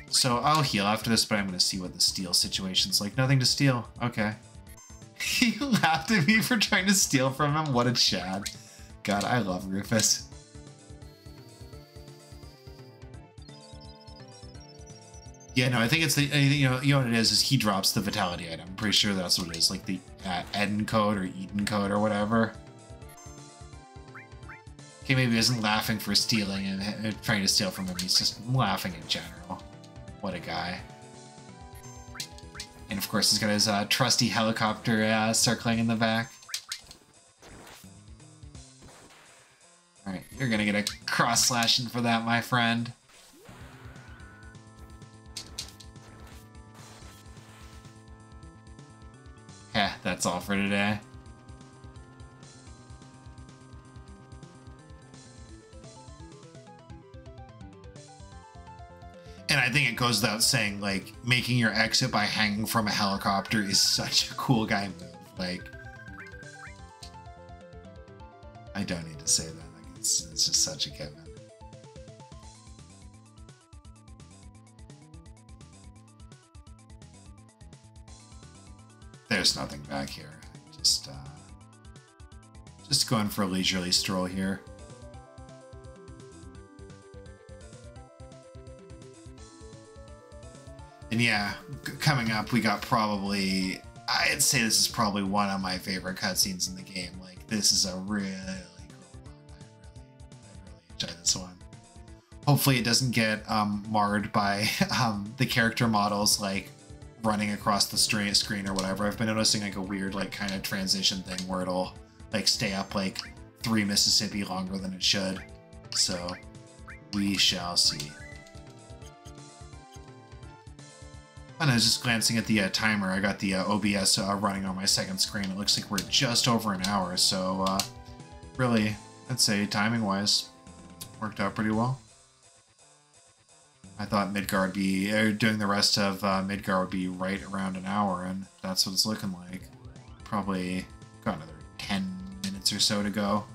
So I'll heal after this, but I'm going to see what the steal situation's like. Nothing to steal. Okay. He laughed at me for trying to steal from him. What a Chad. God, I love Rufus. Yeah, no, I think it's the... You know what it is he drops the Vitality item. I'm pretty sure that's what it is. Like the Eden code or Eden code or whatever. Okay, maybe he isn't laughing for stealing and trying to steal from him. He's just laughing in general. What a guy. And of course, he's got his trusty helicopter circling in the back. Alright, you're gonna get a cross-slashing for that, my friend. Heh, that's all for today. And I think it goes without saying, like, making your exit by hanging from a helicopter is such a cool guy move. Like, I don't need to say that. Like, it's just such a given. There's nothing back here. Just going for a leisurely stroll here. And yeah, coming up, we got probably... I'd say this is probably one of my favorite cutscenes in the game. Like, this is a really cool one. I really enjoy this one. Hopefully it doesn't get marred by the character models, like, running across the screen or whatever. I've been noticing, like, a weird, like, kind of transition thing where it'll, like, stay up, like, 3 Mississippi longer than it should. So, we shall see. And I was just glancing at the timer. I got the OBS running on my second screen. It looks like we're just over an hour, so really, I'd say timing-wise, worked out pretty well. I thought Midgar would be, doing the rest of Midgar would be right around an hour, and that's what it's looking like. Probably got another 10 minutes or so to go.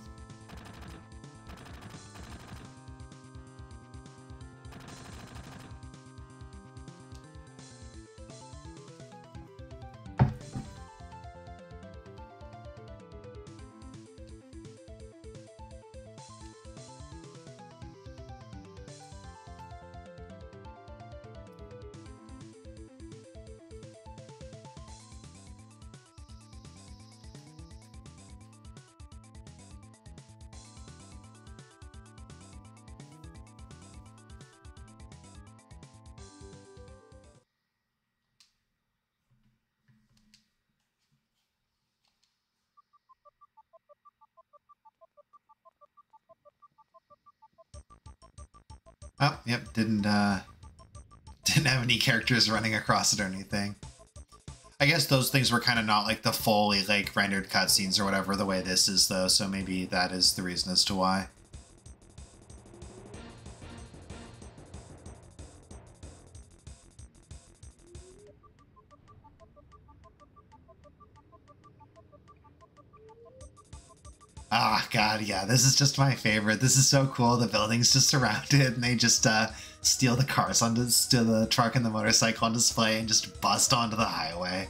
Oh, yep, didn't have any characters running across it or anything. I guess those things were kind of not like the fully like rendered cutscenes or whatever the way this is though, so maybe that is the reason as to why. Ah, God, yeah, this is just my favorite. This is so cool. The building's just surrounded and they just steal the cars steal the truck and the motorcycle on display and just bust onto the highway.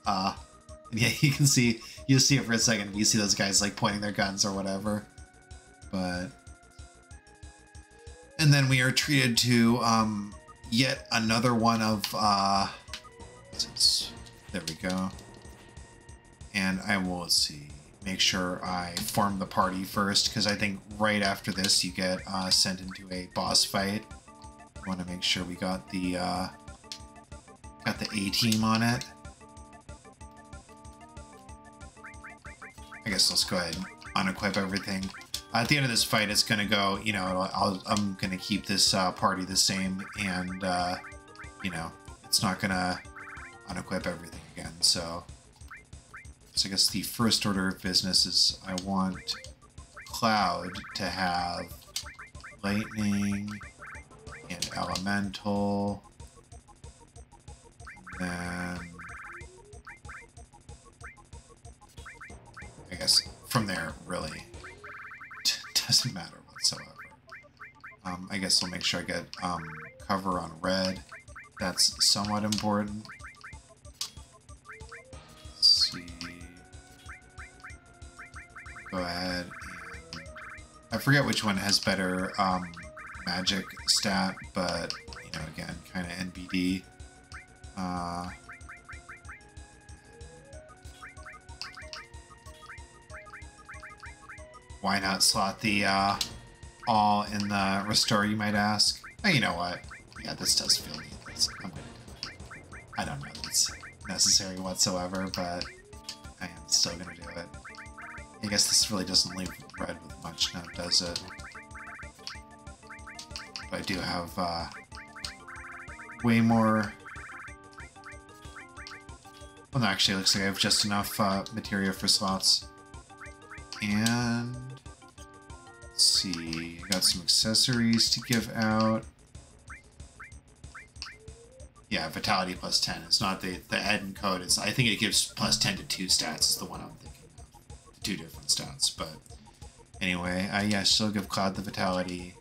Yeah, you'll see it for a second. You see those guys like pointing their guns or whatever. But, and then we are treated to yet another one of, there we go. And I will, let's see, make sure I form the party first, because I think right after this you get sent into a boss fight. I want to make sure we got the A-team on it. I guess let's go ahead and unequip everything. At the end of this fight, it's going to go, you know, I'm going to keep this party the same, and, you know, it's not going to unequip everything again, so I guess the first order of business is I want Cloud to have lightning and elemental, and then I guess from there really doesn't matter whatsoever. I guess I'll make sure I get cover on red. That's somewhat important. Let's see. Go ahead and I forget which one has better magic stat, but you know, again, kind of NBD. Why not slot the all in the restore, you might ask? Oh, you know what? Yeah, this does feel needless. I'm gonna do it. I don't know if it's necessary whatsoever, but I am still gonna do it. I guess this really doesn't leave red with much now, does it? But I do have way more. Well, no, actually, it looks like I have just enough materia for slots. And let's see, got some accessories to give out. Yeah, vitality plus 10. It's not the head and code. It's, I think it gives plus 10 to 2 stats is the one I'm thinking of. The 2 different stats, but anyway, yeah, still give Cloud the vitality.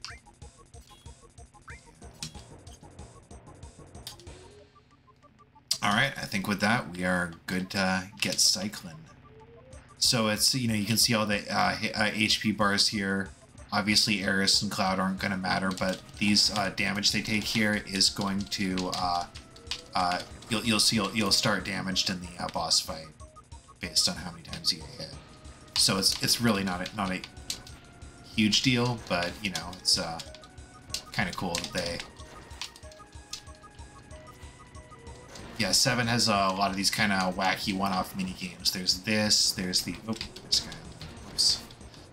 Alright, I think with that, we are good to get cycling. So it's, you know, you can see all the HP bars here. Obviously, Aeris and Cloud aren't going to matter, but these damage they take here is going to, you'll start damaged in the boss fight based on how many times you hit. So it's really not a huge deal, but you know, it's kind of cool that they. Yeah, 7 has a lot of these kind of wacky one-off mini games. There's this. There's the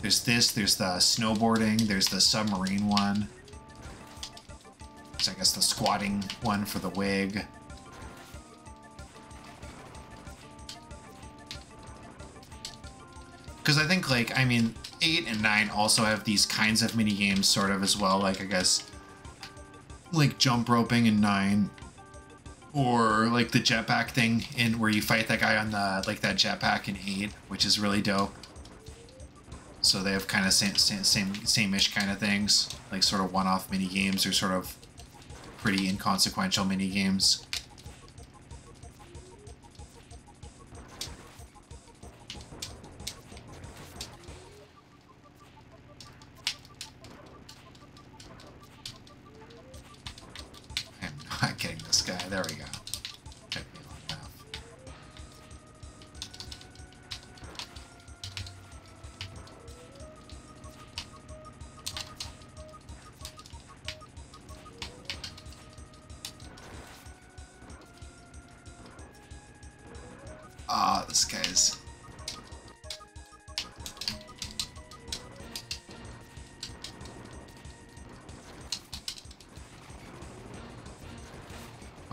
there's this. There's the snowboarding. There's the submarine one. There's, I guess, the squatting one for the wig. Because I think, like, I mean, 8 and 9 also have these kinds of mini games, sort of as well. Like, I guess, like jump roping in 9. Or like the jetpack thing in where you fight that guy on the like that jetpack in 8, which is really dope. So they have kind of same-ish kind of things, like sort of one-off mini games or sort of pretty inconsequential mini games. I'm not getting this guy. There we go. Took me long enough. Ah, this guy's.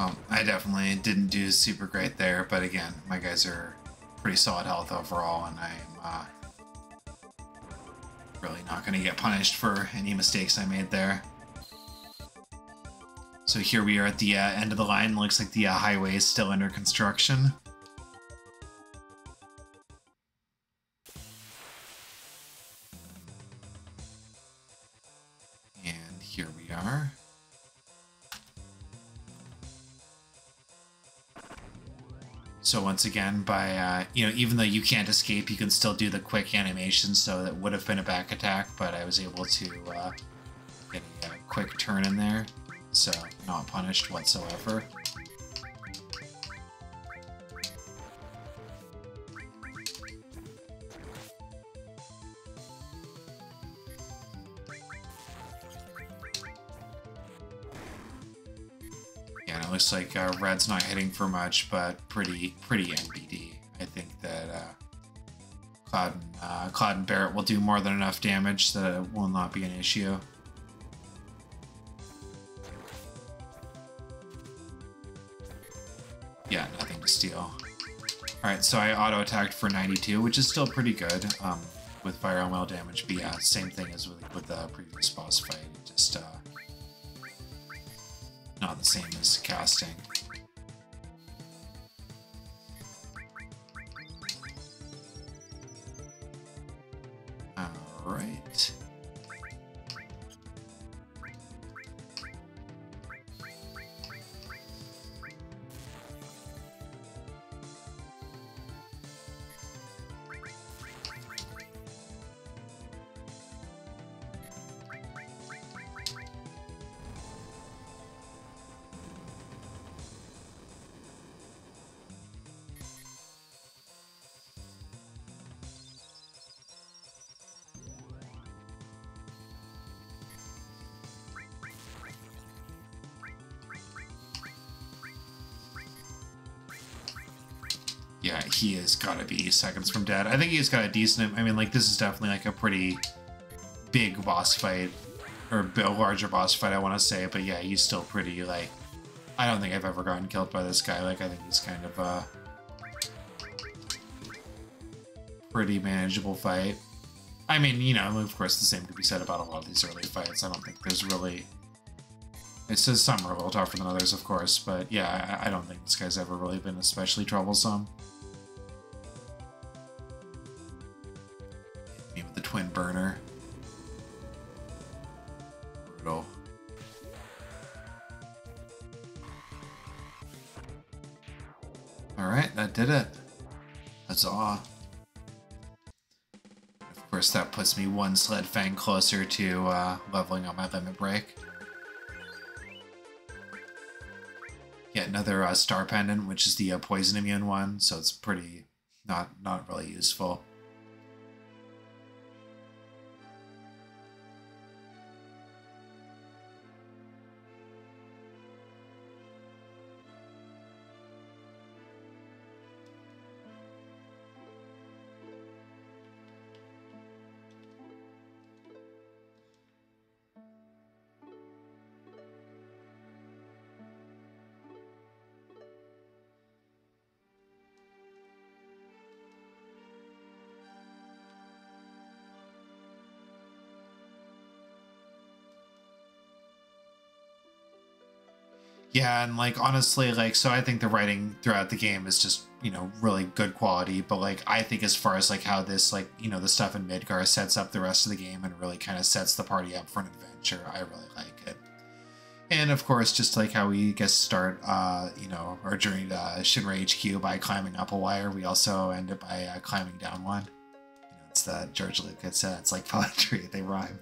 I definitely didn't do super great there, but again, my guys are pretty solid health overall, and I'm really not going to get punished for any mistakes I made there. So here we are at the end of the line. Looks like the highway is still under construction. And here we are. So once again, by, even though you can't escape, you can still do the quick animation, so that would have been a back attack, but I was able to get a quick turn in there, so not punished whatsoever. Yeah, it looks like red's not hitting for much, but pretty NBD. I think that Cloud and Barret will do more than enough damage that it will not be an issue. Yeah, nothing to steal. Alright, so I auto-attacked for 92, which is still pretty good with fire and well damage, but yeah, same thing as with the previous boss fight, just not the same as casting. Alright. Yeah, he has got to be seconds from dead. I think he's got a decent... I mean, like, this is definitely, like, a pretty big boss fight. Or a larger boss fight, I want to say. But yeah, he's still pretty, like... I don't think I've ever gotten killed by this guy. Like, I think he's kind of a pretty manageable fight. I mean, of course, the same could be said about a lot of these early fights. I don't think there's really... It's just some are a little tougher than others, of course. But yeah, I don't think this guy's ever really been especially troublesome. Me with the twin burner. Brutal. Alright, that did it. Huzzah. Of course, that puts me one sled fang closer to leveling up my limit break. Get another star pendant, which is the poison immune one, so it's pretty not really useful. Yeah, and like honestly, like so I think the writing throughout the game is just, really good quality, but like I think as far as like how this like, the stuff in Midgar sets up the rest of the game and really kind of sets the party up for an adventure, I really like it. And of course, just like how we get to start our journey to Shinra HQ by climbing up a wire, we also end it by climbing down one. It's that George Lucas said, it's like poetry, they rhyme.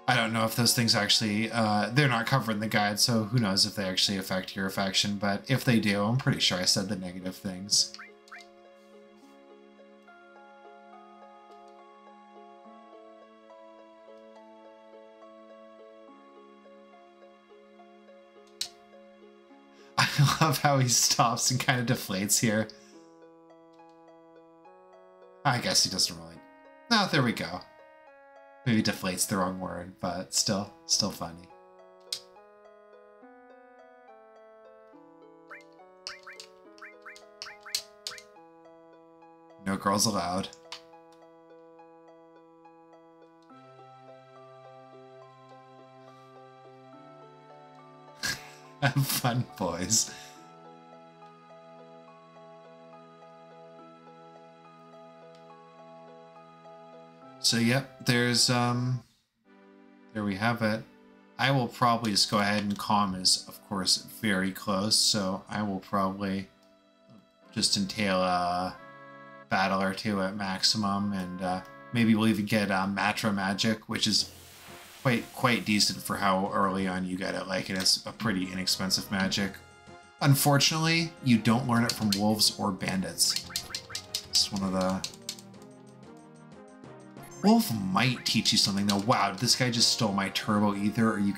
I don't know if those things actually, they're not covered in the guide, so who knows if they actually affect your affection, but if they do, I'm pretty sure I said the negative things. I love how he stops and kind of deflates here. I guess he doesn't really... No, there we go. Maybe deflate's the wrong word, but still funny. No girls allowed. Have fun, boys. So yep, there's there we have it. I will probably just go ahead, and calm is of course very close, so I will probably just entail a battle or two at maximum, and maybe we'll even get Matra Magic, which is quite decent for how early on you get it. Like, it is a pretty inexpensive magic. Unfortunately, you don't learn it from wolves or bandits. It's one of the... Wolf might teach you something though. Wow, this guy just stole my turbo ether. Are you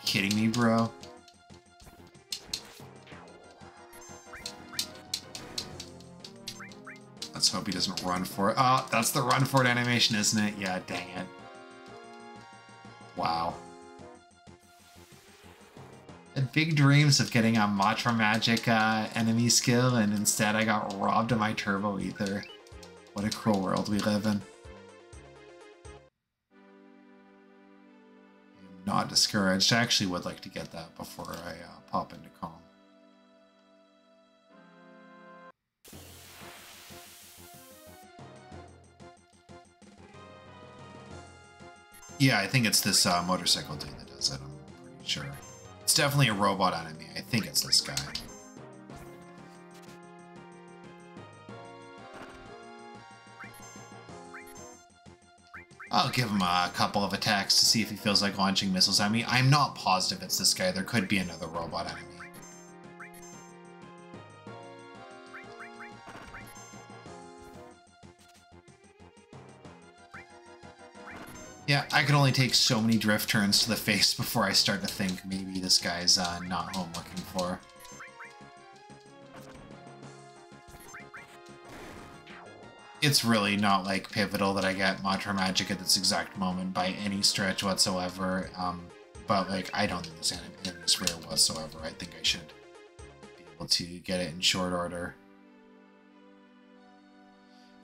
kidding me, bro? Let's hope he doesn't run for it. Oh, that's the run for it animation, isn't it? Yeah, dang it. Wow. I had big dreams of getting a Matra Magic enemy skill, and instead I got robbed of my turbo ether. What a cruel world we live in. I'm not discouraged. I actually would like to get that before I pop into calm. Yeah, I think it's this motorcycle dude that does it. I'm pretty sure. It's definitely a robot enemy. I think it's this guy. I'll give him a couple of attacks to see if he feels like launching missiles at me. I'm not positive it's this guy. There could be another robot enemy. Yeah, I can only take so many drift turns to the face before I start to think maybe this guy's not home looking for. It's really not like pivotal that I get Matra Magic at this exact moment by any stretch whatsoever, but like I don't think this enemy is rare whatsoever. I think I should be able to get it in short order.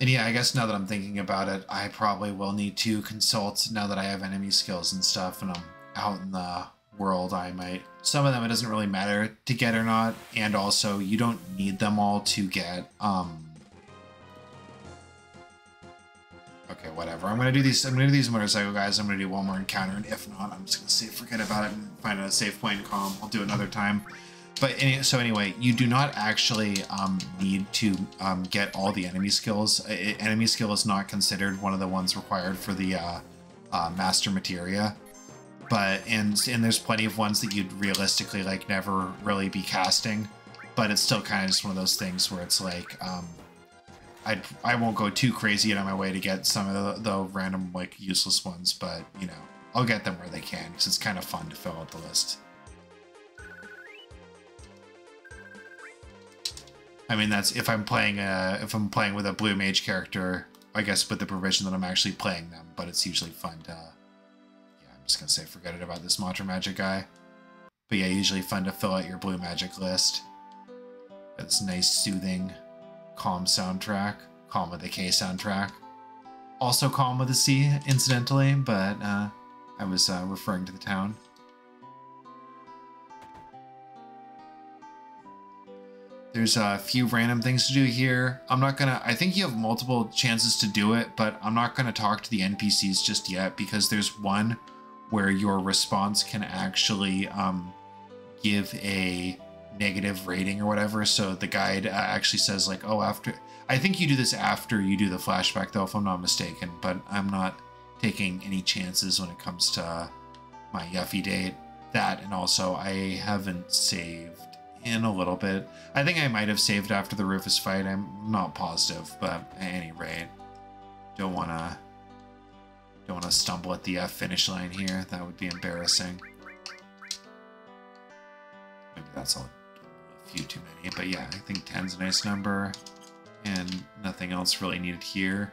And yeah, I guess now that I'm thinking about it, I probably will need to consult now that I have enemy skills and stuff and I'm out in the world. I might... Some of them it doesn't really matter to get or not, and also you don't need them all to get... Okay, whatever. I'm gonna do these motorcycle guys. I'm gonna do one more encounter, and if not, I'm just gonna say forget about it and find a safe point and calm. I'll do it another time. But so anyway, you do not actually need to get all the enemy skills. Enemy skill is not considered one of the ones required for the master materia. But and there's plenty of ones that you'd realistically like never really be casting. But it's still kind of just one of those things where it's like I won't go too crazy on my way to get some of the random like useless ones. But you know, I'll get them where they can because it's kind of fun to fill out the list. I mean, that's if I'm playing with a blue mage character, I guess with the provision that I'm actually playing them, but it's usually fun to, yeah, I'm just gonna say forget it about this Matra Magic guy. But yeah, usually fun to fill out your blue magic list. It's nice, soothing, calm soundtrack, calm with a K soundtrack. Also calm with a C, incidentally, but I was referring to the town. There's a few random things to do here. I think you have multiple chances to do it, but I'm not gonna talk to the NPCs just yet because there's one where your response can actually give a negative rating or whatever. So the guide actually says like, oh, I think you do this after you do the flashback though, if I'm not mistaken, but I'm not taking any chances when it comes to my Yuffie date. That, and also I haven't saved in a little bit. I think I might have saved after the Rufus fight. I'm not positive, but at any rate, don't wanna stumble at the finish line here. That would be embarrassing. Maybe that's all. few too many, but yeah, I think 10's a nice number, and nothing else really needed here.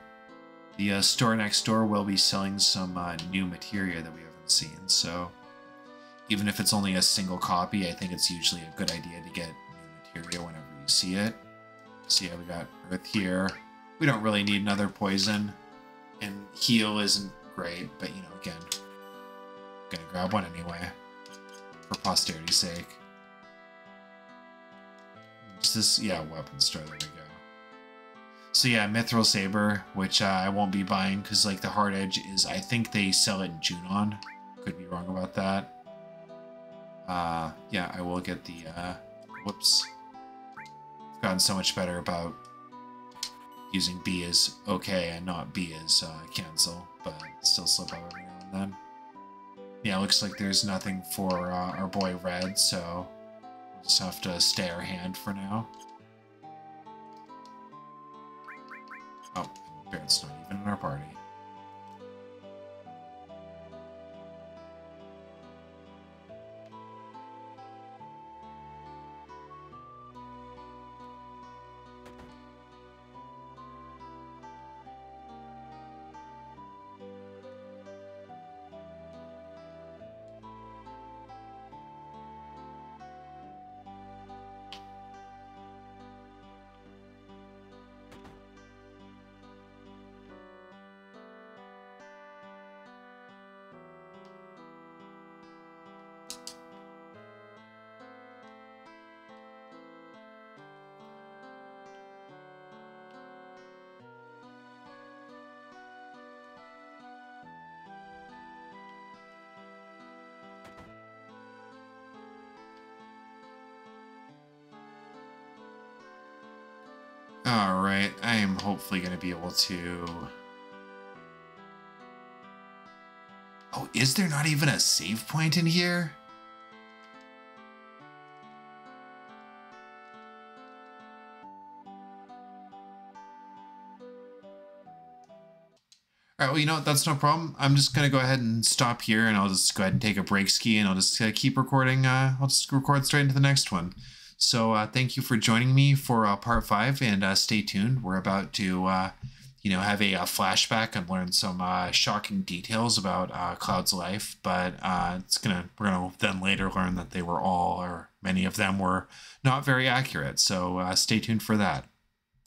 The store next door will be selling some new materia that we haven't seen, so even if it's only a single copy, I think it's usually a good idea to get new materia whenever you see it. So yeah, we got Earth here. We don't really need another poison, and heal isn't great, but you know, again, I'm gonna grab one anyway, for posterity's sake. Is this, yeah, weapon store, there we go. So yeah, Mithril Saber, which I won't be buying because like the hard edge is, I think they sell it in Junon. Could be wrong about that. Yeah, I will get the, whoops. I've gotten so much better about using B as okay and not B as cancel, but still slip up every now and then. Yeah, looks like there's nothing for our boy Red, so we'll just have to stay our hand for now. Oh, Barrett's not even in our party. Alright, I am hopefully going to be able to... Oh, is there not even a save point in here? Alright, well, you know what? That's no problem. I'm just going to go ahead and stop here, and I'll just go ahead and take a break ski, and I'll just keep recording. I'll just record straight into the next one. So thank you for joining me for part 5, and stay tuned. We're about to, you know, have a flashback and learn some shocking details about Cloud's life. But we're gonna then later learn that they were all, or many of them, were not very accurate. So stay tuned for that.